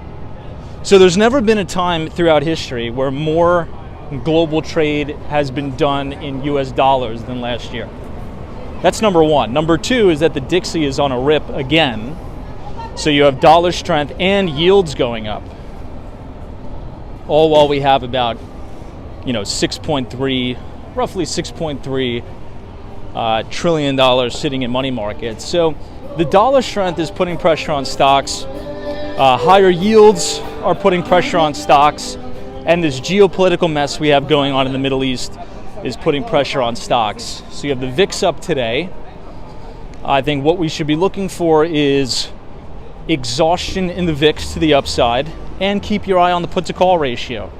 So there's never been a time throughout history where more global trade has been done in US dollars than last year. That's number one. Number two is that the Dixie is on a rip again. So you have dollar strength and yields going up. All while we have about, you know, roughly $6.3 trillion sitting in money markets. So the dollar strength is putting pressure on stocks. Higher yields are putting pressure on stocks. And this geopolitical mess we have going on in the Middle East is putting pressure on stocks. So you have the VIX up today. I think what we should be looking for is exhaustion in the VIX to the upside, and keep your eye on the put to call ratio.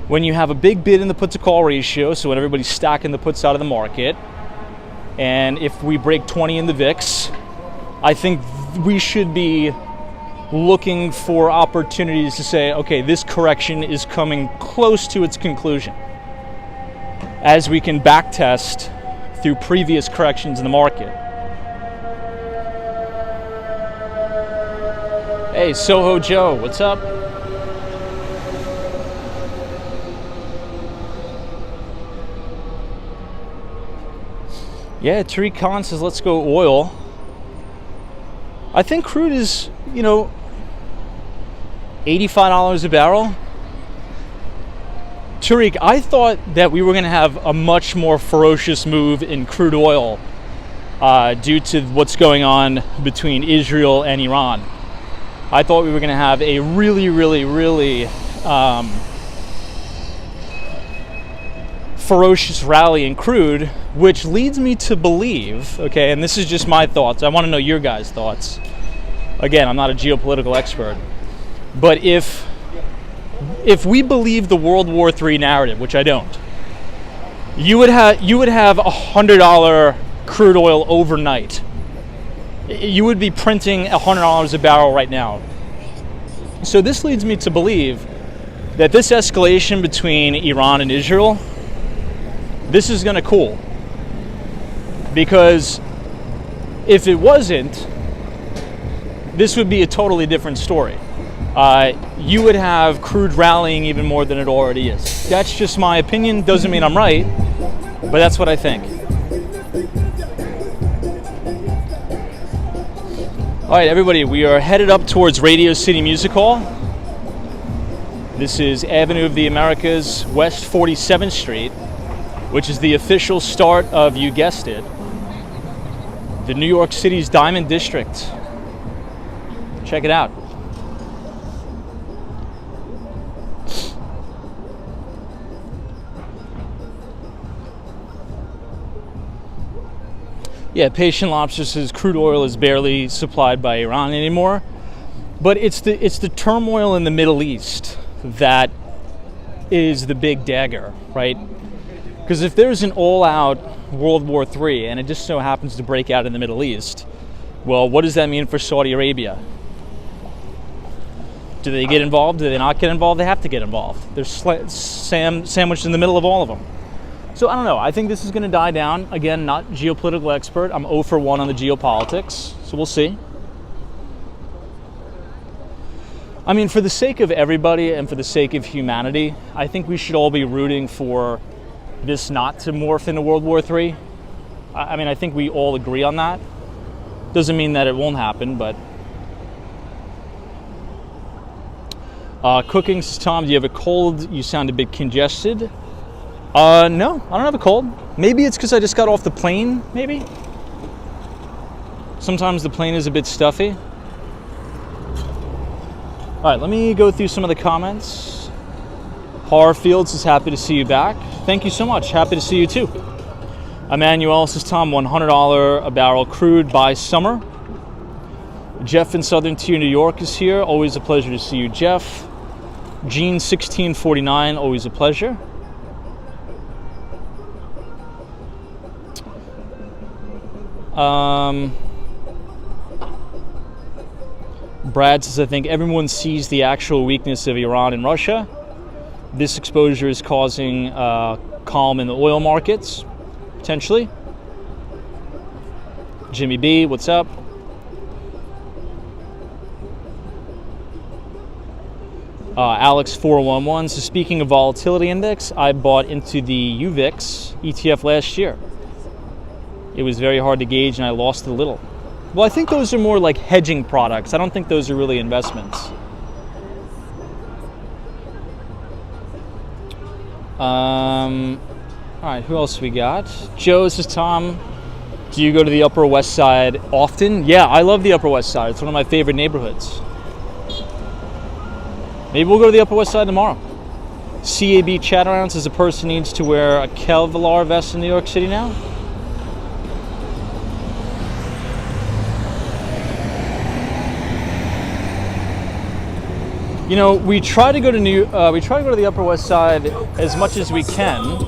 When you have a big bid in the put to call ratio, so when everybody's stacking the puts out of the market, and if we break 20 in the VIX, I think we should be looking for opportunities to say, okay, this correction is coming close to its conclusion, as we can backtest through previous corrections in the market. Hey, Soho Joe, what's up? Yeah, Tariq Khan says, let's go oil. I think crude is, you know, $85 a barrel. Tariq, I thought that we were going to have a much more ferocious move in crude oil due to what's going on between Israel and Iran. I thought we were going to have a really, really, really ferocious rally in crude, which leads me to believe, okay, and this is just my thoughts, I want to know your guys' thoughts. Again, I'm not a geopolitical expert, but if we believe the World War III narrative, which I don't, you would have $100 crude oil overnight. You would be printing $100 a barrel right now. So this leads me to believe that this escalation between Iran and Israel, this is going to cool. Because if it wasn't, this would be a totally different story. You would have crude rallying even more than it already is. That's just my opinion. Doesn't mean I'm right, but that's what I think. All right, everybody, we are headed up towards Radio City Music Hall. This is Avenue of the Americas, West 47th Street, which is the official start of, you guessed it, the New York City's Diamond District. Check it out. Yeah, Patient Lobster says crude oil is barely supplied by Iran anymore, but it's the turmoil in the Middle East that is the big dagger, right? Because if there's an all-out World War III and it just so happens to break out in the Middle East, well, what does that mean for Saudi Arabia? Do they get involved? Do they not get involved? They have to get involved. They're sandwiched in the middle of all of them. So I don't know. I think this is going to die down. Again, not geopolitical expert. I'm 0 for 1 on the geopolitics, so we'll see. I mean, for the sake of everybody and for the sake of humanity, I think we should all be rooting for this not to morph into World War III. I mean, I think we all agree on that. Doesn't mean that it won't happen, but... Cooking, says Tom, do you have a cold? You sound a bit congested. No, I don't have a cold. Maybe it's because I just got off the plane, maybe? Sometimes the plane is a bit stuffy. All right, let me go through some of the comments. Harfields is happy to see you back. Thank you so much. Happy to see you too. Emmanuel says, Tom, $100 a barrel crude by summer. Jeff in Southern Tier, New York is here. Always a pleasure to see you, Jeff. Gene 1649, always a pleasure. Brad says, I think everyone sees the actual weakness of Iran and Russia. This exposure is causing calm in the oil markets, potentially. Jimmy B, what's up? Alex 411 says, speaking of volatility index, I bought into the UVIX ETF last year. It was very hard to gauge and I lost a little. Well, I think those are more like hedging products. I don't think those are really investments. All right, who else we got? Joe says, Tom, do you go to the Upper West Side often? Yeah, I love the Upper West Side. It's one of my favorite neighborhoods. Maybe we'll go to the Upper West Side tomorrow. CAB Chat-Around says a person needs to wear a Kevlar vest in New York City now. You know, we try to go to the Upper West Side as much as we can,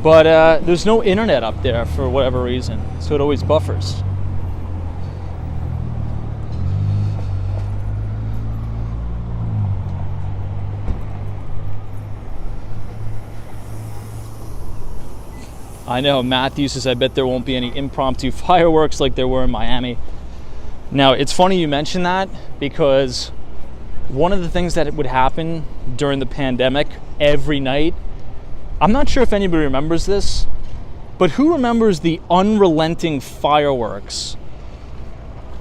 but there's no internet up there for whatever reason, so it always buffers. I know, Matthew says, I bet there won't be any impromptu fireworks like there were in Miami. Now, it's funny you mention that because one of the things that would happen during the pandemic every night, I'm not sure if anybody remembers this, but who remembers the unrelenting fireworks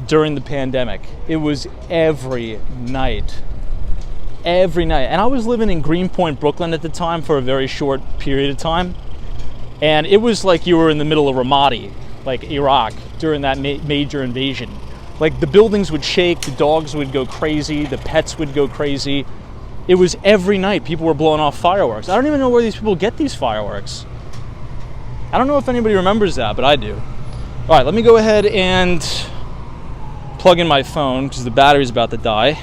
during the pandemic? It was every night. Every night. And I was living in Greenpoint, Brooklyn at the time for a very short period of time. And it was like you were in the middle of Ramadi, like Iraq, during that major invasion. Like the buildings would shake, the dogs would go crazy, the pets would go crazy. It was every night people were blowing off fireworks. I don't even know where these people get these fireworks. I don't know if anybody remembers that, but I do. All right, let me go ahead and plug in my phone because the battery's about to die.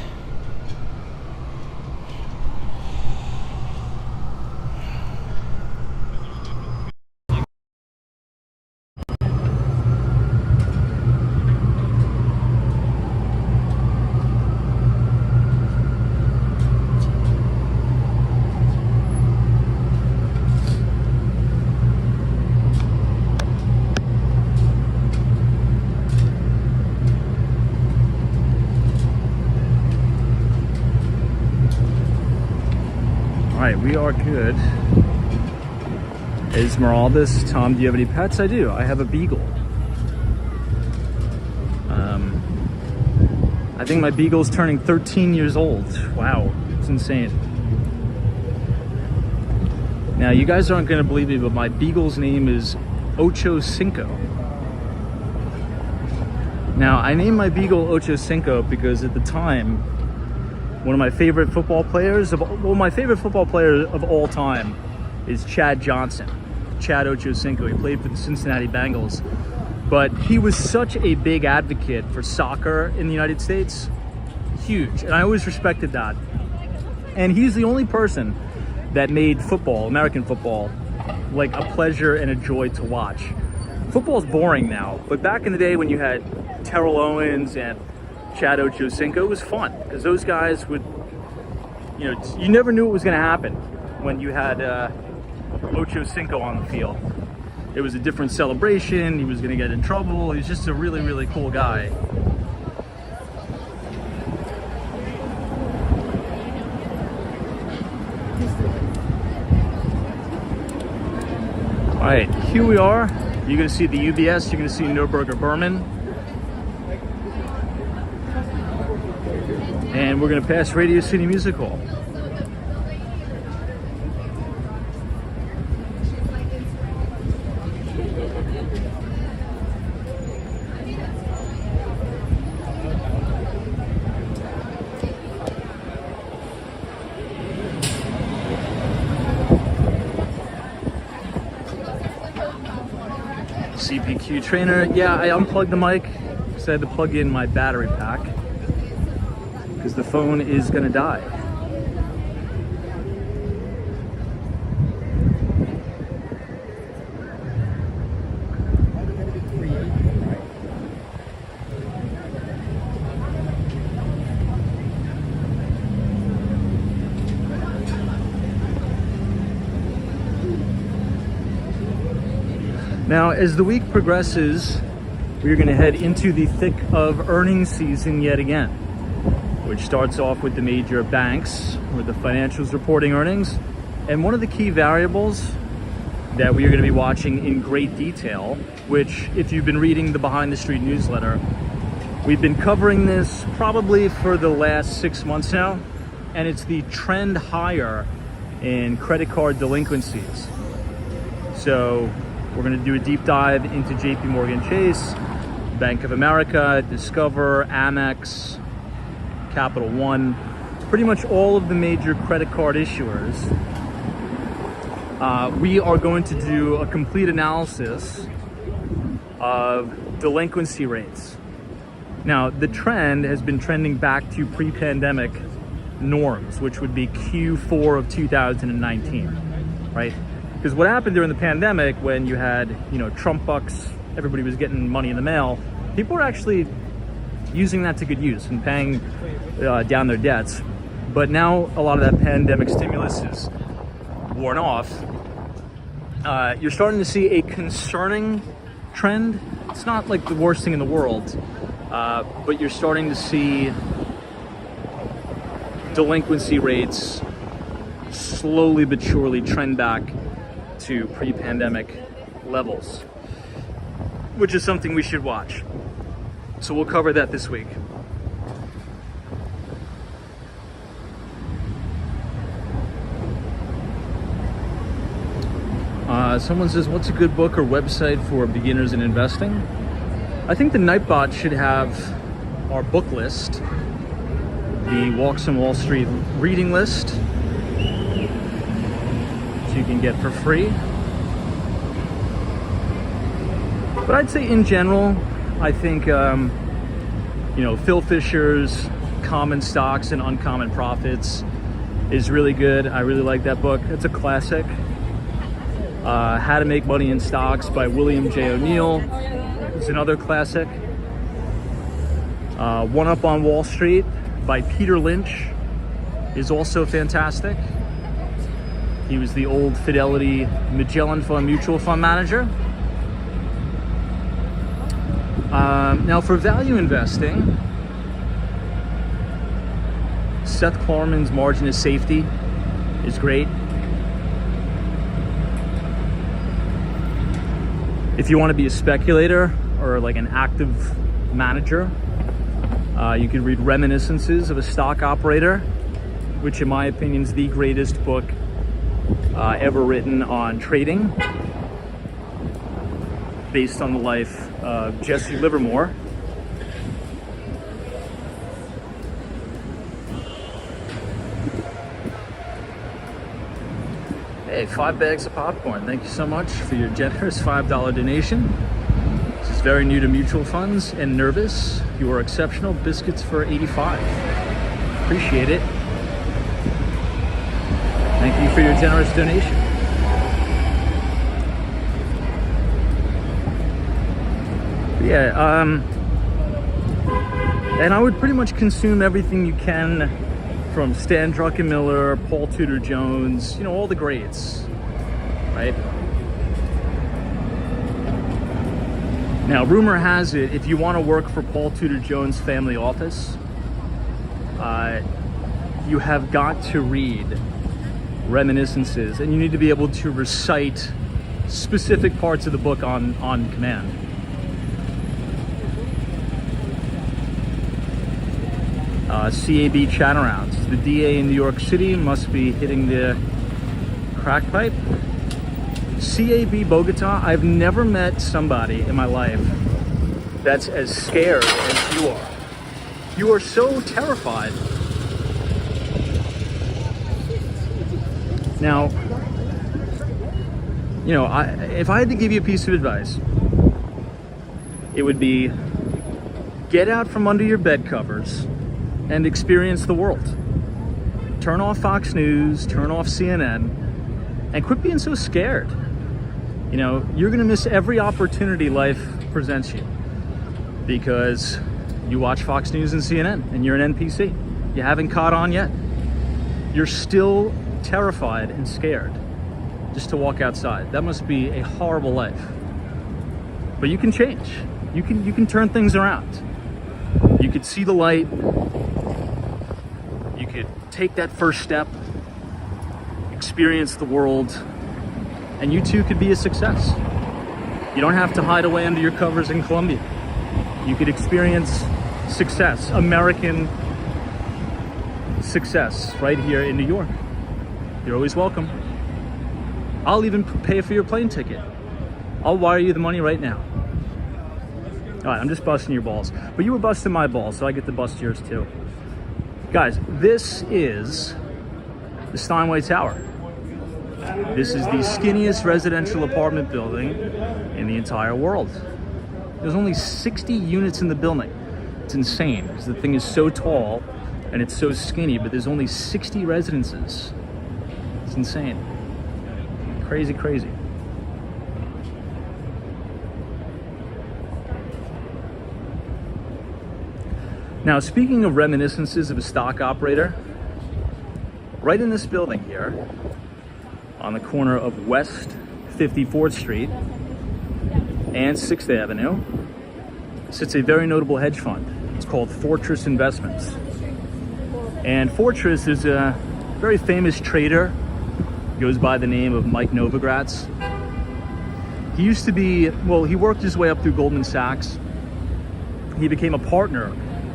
We are good. Esmeralda's, Tom, do you have any pets? I do. I have a beagle. I think my beagle's turning 13 years old. Wow, it's insane. Now, you guys aren't going to believe me, but my beagle's name is Ocho Cinco. Now, I named my beagle Ocho Cinco because at the time, one of my favorite football players, my favorite football player of all time is Chad Johnson, Chad Ochocinco. He played for the Cincinnati Bengals, but he was such a big advocate for soccer in the United States. Huge, and I always respected that. And he's the only person that made football, American football, like a pleasure and a joy to watch. Football's boring now, but back in the day when you had Terrell Owens and Chad Ochocinco was fun because those guys would, you know, you never knew what was going to happen when you had Ochocinco on the field. It was a different celebration. He was going to get in trouble. He was just a really, really cool guy. All right, here we are. You're going to see the UBS. You're going to see Neuberger Berman. And we're going to pass Radio City Music Hall. CPQ trainer. Yeah, I unplugged the mic because I had to plug in my battery pack because the phone is going to die. Now, as the week progresses, we're going to head into the thick of earnings season yet again, which starts off with the major banks with the financials reporting earnings. And one of the key variables that we are going to be watching in great detail, which if you've been reading the Behind the Street newsletter, we've been covering this probably for the last 6 months now, and it's the trend higher in credit card delinquencies. So we're going to do a deep dive into JP Morgan Chase, Bank of America, Discover, Amex, Capital One, pretty much all of the major credit card issuers. We are going to do a complete analysis of delinquency rates. Now, the trend has been trending back to pre-pandemic norms, which would be Q4 of 2019, right? Because what happened during the pandemic, when you had, you know, Trump bucks, everybody was getting money in the mail, people were actually using that to good use and paying down their debts. But now a lot of that pandemic stimulus is worn off. You're starting to see a concerning trend. It's not like the worst thing in the world, but you're starting to see delinquency rates slowly but surely trend back to pre-pandemic levels, which is something we should watch. So we'll cover that this week. Someone says, what's a good book or website for beginners in investing? I think the Nightbot should have our book list, the Walks on Wall Street reading list, which you can get for free. But I'd say in general, I think, you know, Phil Fisher's Common Stocks and Uncommon Profits is really good. I really like that book. It's a classic. How to Make Money in Stocks by William J. O'Neill is another classic. One Up on Wall Street by Peter Lynch is also fantastic. He was the old Fidelity Magellan Fund mutual fund manager. Now for value investing, Seth Klarman's Margin of Safety is great. If you want to be a speculator or like an active manager, you can read Reminiscences of a Stock Operator, which in my opinion is the greatest book ever written on trading, based on the life of Jesse Livermore. Hey, 5 bags of popcorn. Thank you so much for your generous $5 donation. This is very new to mutual funds and nervous. You are exceptional. Biscuits for 85. Appreciate it. Thank you for your generous donation. Yeah, And I would pretty much consume everything you can from Stan Druckenmiller, Paul Tudor Jones, you know, all the greats, right? Now, rumor has it, if you want to work for Paul Tudor Jones' family office, you have got to read Reminiscences, and you need to be able to recite specific parts of the book on command. CAB chat-arounds. The DA in New York City must be hitting the crack pipe. CAB Bogota, I've never met somebody in my life that's as scared as you are. You are so terrified. Now, you know, if I had to give you a piece of advice, it would be get out from under your bed covers and experience the world. Turn off Fox News, turn off CNN, and quit being so scared. You know, you're gonna miss every opportunity life presents you because you watch Fox News and CNN and you're an NPC. You haven't caught on yet. You're still terrified and scared just to walk outside. That must be a horrible life. But you can change. You can turn things around. You could see the light. You could take that first step, experience the world, and you too could be a success. You don't have to hide away under your covers in Colombia. You could experience success, American success, right here in New York. You're always welcome. I'll even pay for your plane ticket. I'll wire you the money right now. All right, I'm just busting your balls. But you were busting my balls, so I get to bust yours too. Guys, this is the Steinway Tower. This is the skinniest residential apartment building in the entire world. There's only 60 units in the building. It's insane because the thing is so tall and it's so skinny, but there's only 60 residences. It's insane. Crazy, crazy. Now, speaking of reminiscences of a stock operator, right in this building here, on the corner of West 54th Street and 6th Avenue, sits a very notable hedge fund. It's called Fortress Investments. And Fortress is a very famous trader, goes by the name of Mike Novogratz. He used to be, well, he worked his way up through Goldman Sachs. He became a partner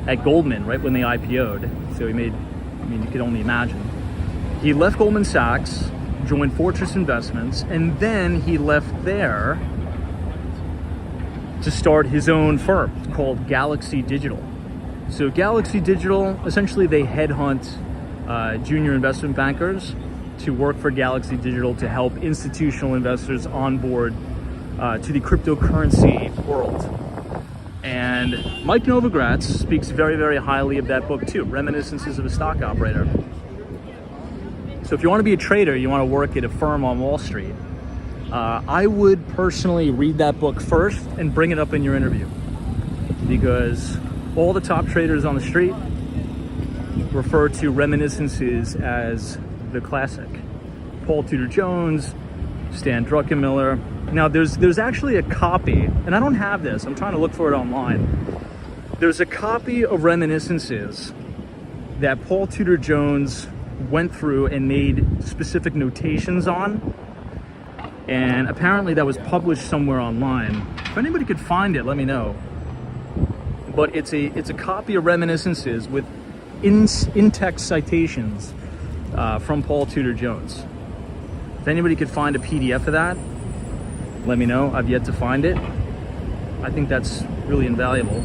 at Goldman right when they IPO'd. So he made, I mean, you could only imagine. He left Goldman Sachs, joined Fortress Investments, and then he left there to start his own firm called Galaxy Digital. So Galaxy Digital, essentially they headhunt junior investment bankers to work for Galaxy Digital to help institutional investors onboard to the cryptocurrency world. And Mike Novogratz speaks very, very highly of that book too, Reminiscences of a Stock Operator. So if you want to be a trader, you want to work at a firm on Wall Street, I would personally read that book first and bring it up in your interview, because all the top traders on the street refer to Reminiscences as the classic. Paul Tudor Jones, Stan Druckenmiller. Now there's actually a copy, and I don't have this, I'm trying to look for it online. There's a copy of Reminiscences that Paul Tudor Jones went through and made specific notations on, and apparently that was published somewhere online. If anybody could find it, let me know. But it's a copy of Reminiscences with in-text citations from Paul Tudor Jones. If anybody could find a PDF of that, let me know. I've yet to find it. I think that's really invaluable.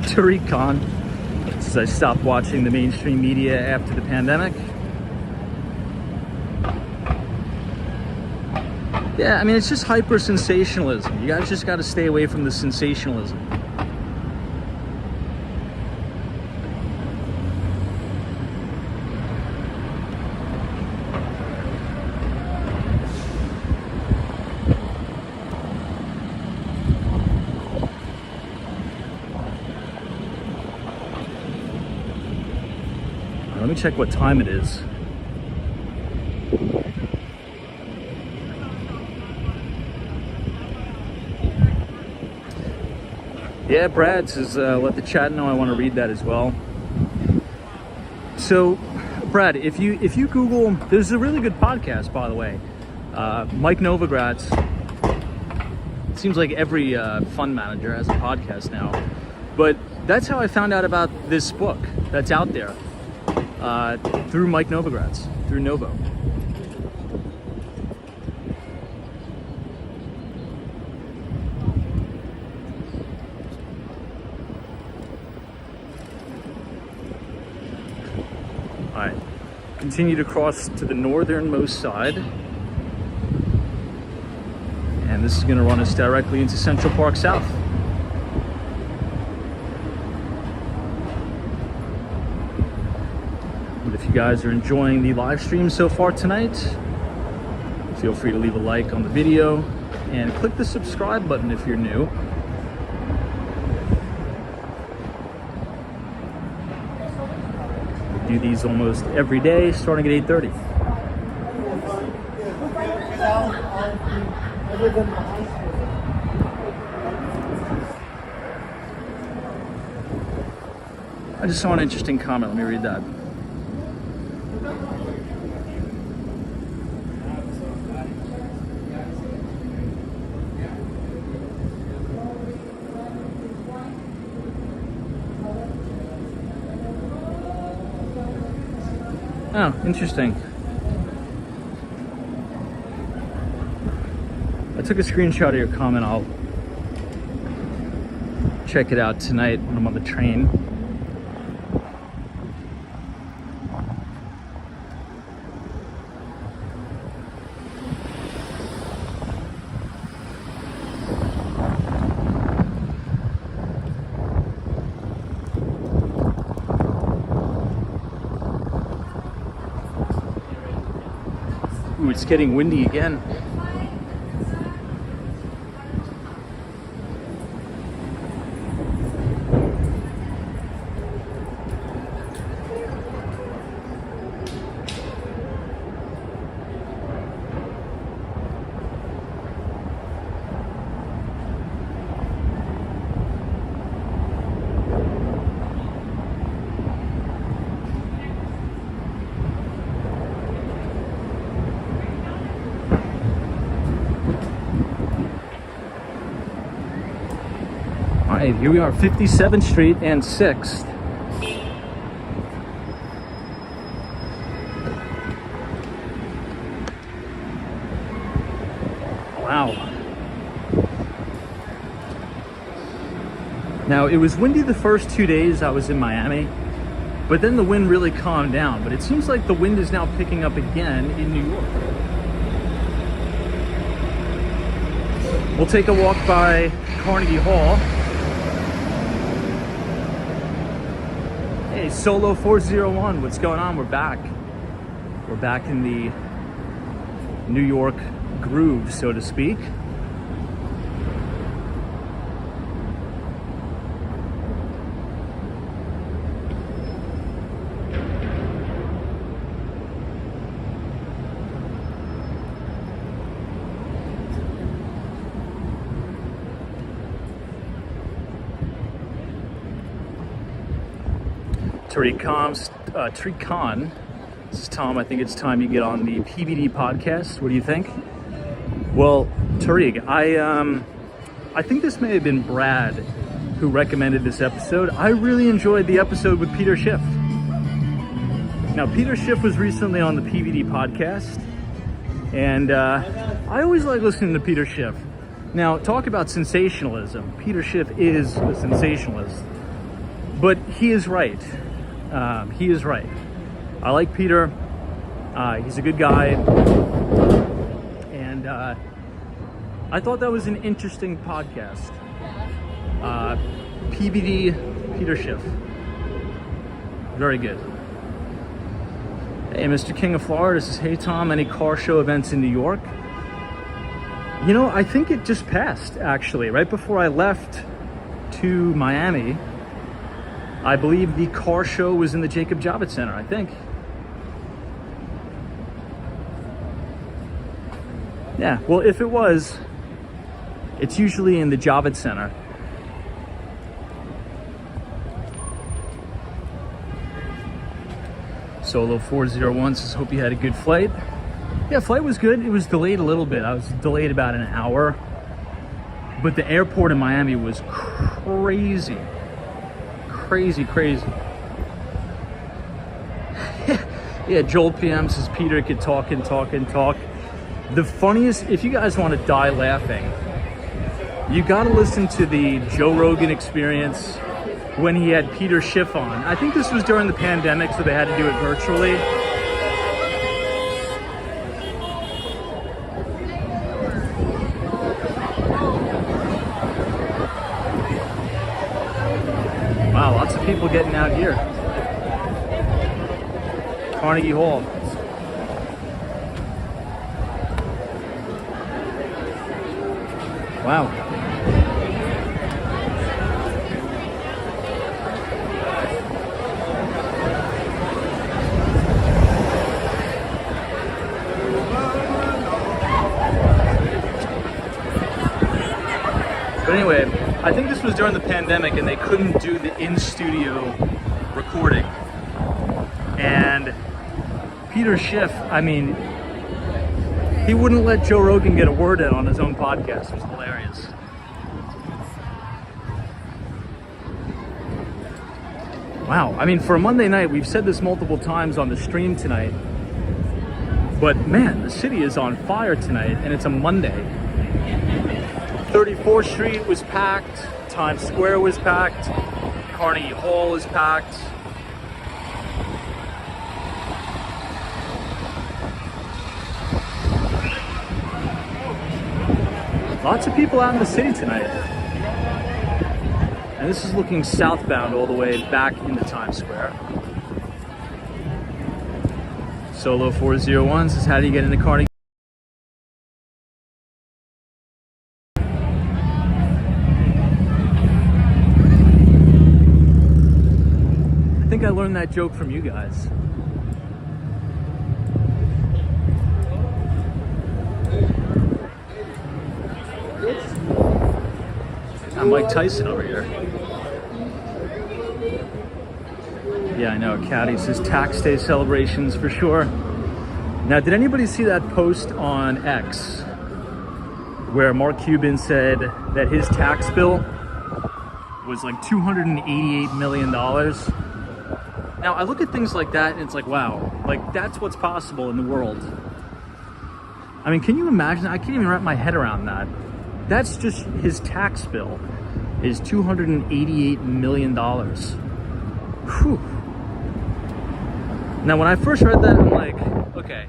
Tariq Khan says I stopped watching the mainstream media after the pandemic. Yeah, I mean, it's just hyper sensationalism. You guys just got to stay away from the sensationalism. Let me check what time it is. Yeah, Brad says, let the chat know I want to read that as well. So, Brad, if you Google, there's a really good podcast, by the way. Mike Novogratz. It seems like every fund manager has a podcast now. But that's how I found out about this book that's out there. Through Mike Novogratz, through Novo. All right, continue to cross to the northernmost side. And this is gonna run us directly into Central Park South. And if you guys are enjoying the live stream so far tonight, feel free to leave a like on the video and click the subscribe button if you're new. We do these almost every day, starting at 8:30. I just saw an interesting comment. Let me read that. Oh, interesting. I took a screenshot of your comment. I'll check it out tonight when I'm on the train. Ooh, it's getting windy again. All right, here we are, 57th Street and 6th. Wow. Now, it was windy the first 2 days I was in Miami, but then the wind really calmed down. But it seems like the wind is now picking up again in New York. We'll take a walk by Carnegie Hall. Hey, Solo 401, what's going on? We're back. We're back in the New York groove, so to speak. Tariq Khan, this is Tom. I think it's time you get on the PBD podcast. What do you think? Well, Tariq, I think this may have been Brad who recommended this episode. I really enjoyed the episode with Peter Schiff. Now, Peter Schiff was recently on the PBD podcast, and I always like listening to Peter Schiff. Now, talk about sensationalism. Peter Schiff is a sensationalist, but he is right. He is right. I like Peter. He's a good guy. And I thought that was an interesting podcast. PBD, Peter Schiff. Very good. Hey, Mr. King of Florida says, hey, Tom, any car show events in New York? You know, I think it just passed, actually. Right before I left to Miami, I believe the car show was in the Jacob Javits Center, I think. Yeah, well, if it was, it's usually in the Javits Center. Solo 401 says, hope you had a good flight. Yeah, flight was good. It was delayed a little bit. I was delayed about an hour. But the airport in Miami was crazy. Crazy. Yeah, Joel PM says Peter could talk and talk and talk. The funniest, if you guys want to die laughing, you got to listen to the Joe Rogan Experience when he had Peter Schiff on. I think this was during the pandemic, so they had to do it virtually. Wow, lots of people getting out here. Carnegie Hall. Wow. But anyway, I think this was during the pandemic and they couldn't do the in-studio recording. And Peter Schiff, I mean, he wouldn't let Joe Rogan get a word in on his own podcast. It was hilarious. Wow, I mean, for a Monday night, we've said this multiple times on the stream tonight, but man, the city is on fire tonight, and it's a Monday. 34th Street was packed, Times Square was packed, Carnegie Hall is packed. Lots of people out in the city tonight. And this is looking southbound all the way back into Times Square. Solo 401 says, how do you get into Carnegie? I think I learned that joke from you guys. I'm Mike Tyson over here. Yeah, I know. Caddy says tax day celebrations for sure. Now, did anybody see that post on X where Mark Cuban said that his tax bill was like $288 million? Now, I look at things like that and it's like, wow, like that's what's possible in the world. I mean, can you imagine? I can't even wrap my head around that. That's just his tax bill is $288 million. Whew. Now, when I first read that, I'm like, okay,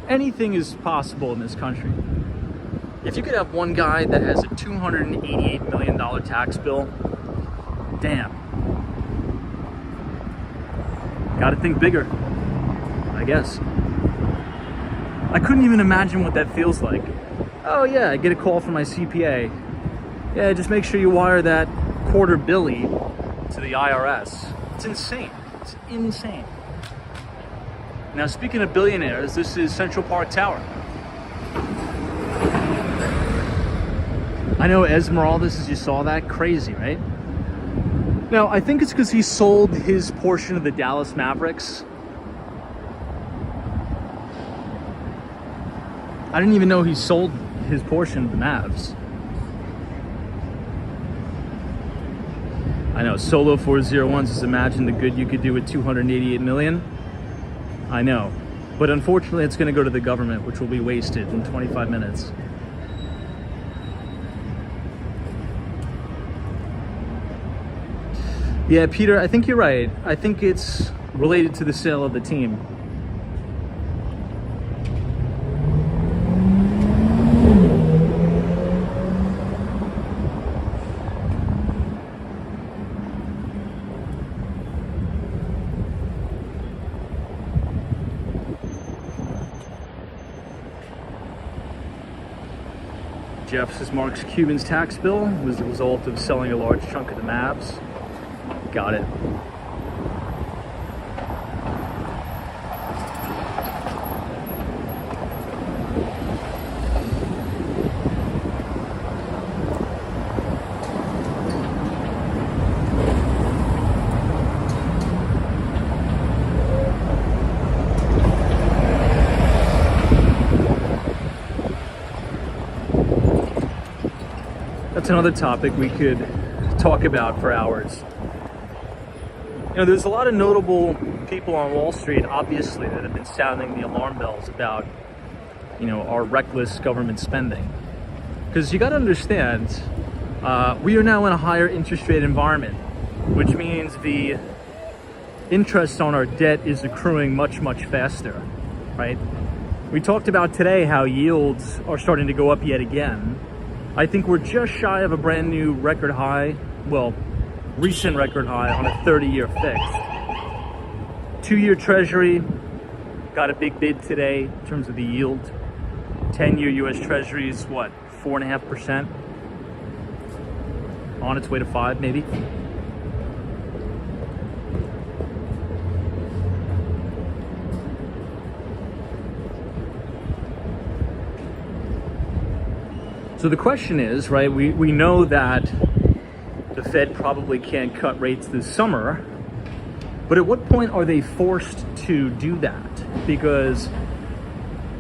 anything is possible in this country. If you could have one guy that has a $288 million tax bill, damn. Gotta think bigger, I guess. I couldn't even imagine what that feels like. Oh yeah, I get a call from my CPA. Yeah, just make sure you wire that quarter billy to the IRS. It's insane. It's insane. Now, speaking of billionaires, this is Central Park Tower. I know Esmeraldas, as you saw that, crazy, right? Now, I think it's because he sold his portion of the Dallas Mavericks. I didn't even know he sold his portion of the Mavs. I know, Solo 401 says, imagine the good you could do with 288 million. I know, but unfortunately it's gonna go to the government, which will be wasted in 25 minutes. Yeah, Peter, I think you're right. I think it's related to the sale of the team. Jeff says Mark Cuban's tax bill was the result of selling a large chunk of the Mavs. Got it. That's another topic we could talk about for hours. You know, there's a lot of notable people on Wall Street, obviously, that have been sounding the alarm bells about, you know, our reckless government spending. Because you got to understand, we are now in a higher interest rate environment, which means the interest on our debt is accruing much, much faster, right? We talked about today how yields are starting to go up yet again. I think we're just shy of a brand new record high, well, recent record high on a 30-year fixed. 2-year Treasury got a big bid today in terms of the yield. 10-year U.S. Treasury is what, 4.5%? On its way to 5, maybe. So the question is, right, we know that the Fed probably can't cut rates this summer, but at what point are they forced to do that? Because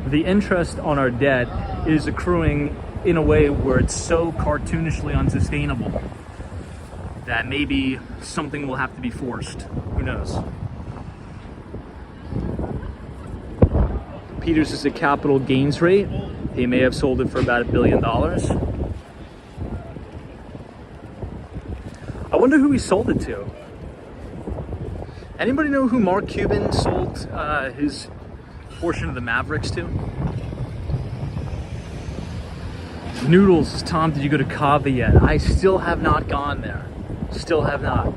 the interest on our debt is accruing in a way where it's so cartoonishly unsustainable that maybe something will have to be forced. Who knows? Peters is a capital gains rate. He may have sold it for about $1 billion. I wonder who he sold it to. Anybody know who Mark Cuban sold his portion of the Mavericks to? Noodles, Tom, did you go to Cava yet? I still have not gone there. Still have not.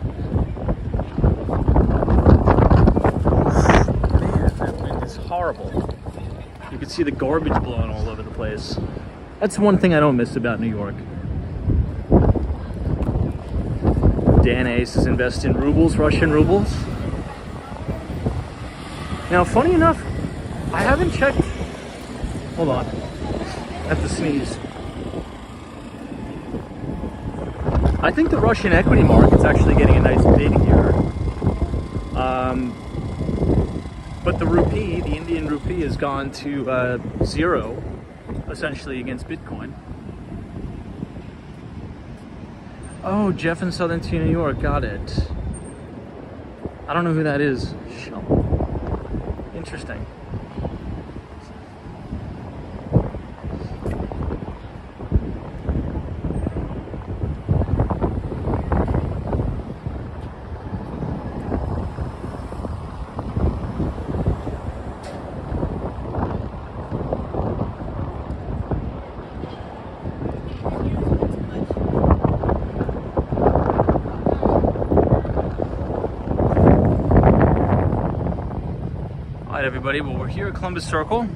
Man, that wind is horrible. You can see the garbage blowing all over the place. That's one thing I don't miss about New York. Dan Ace is invested in rubles, Russian rubles. Now, funny enough, I haven't checked. Hold on. I have to sneeze. I think the Russian equity market's actually getting a nice bid here. But the rupee, the Indian rupee, has gone to zero, essentially, against Bitcoin. Oh, Jeff in Southern New York, got it. I don't know who that is. Interesting. Alright everybody, well we're here at Columbus Circle.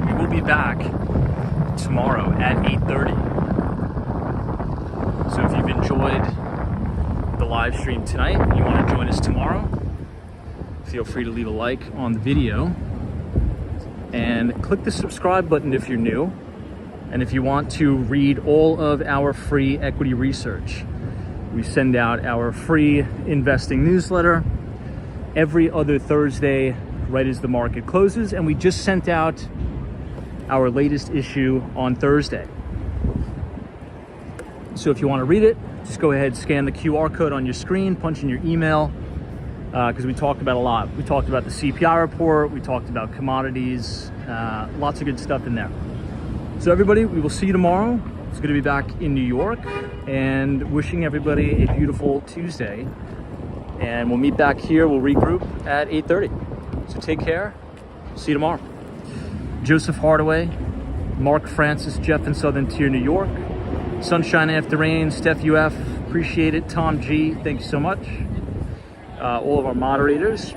We will be back tomorrow at 8:30. So if you've enjoyed the live stream tonight and you want to join us tomorrow, feel free to leave a like on the video and click the subscribe button if you're new. And if you want to read all of our free equity research, we send out our free investing newsletter every other Thursday, right as the market closes. And we just sent out our latest issue on Thursday. So if you want to read it, just go ahead, scan the QR code on your screen, punch in your email, because we talked about a lot. We talked about the CPI report, we talked about commodities, lots of good stuff in there. So everybody, we will see you tomorrow. It's good to be back in New York, and wishing everybody a beautiful Tuesday. And we'll meet back here, we'll regroup at 8:30. So take care, see you tomorrow. Joseph Hardaway, Mark Francis, Jeff in Southern Tier, New York. Sunshine After Rain, Steph UF, appreciate it. Tom G, thank you so much. All of our moderators.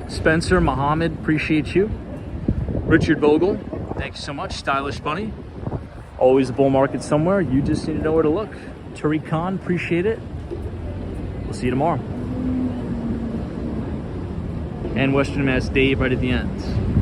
Spencer, Mohammed, appreciate you. Richard Vogel, thank you so much. Stylish Bunny. Always a bull market somewhere. You just need to know where to look. Tariq Khan, appreciate it. We'll see you tomorrow. And Western Mass Dave right at the end.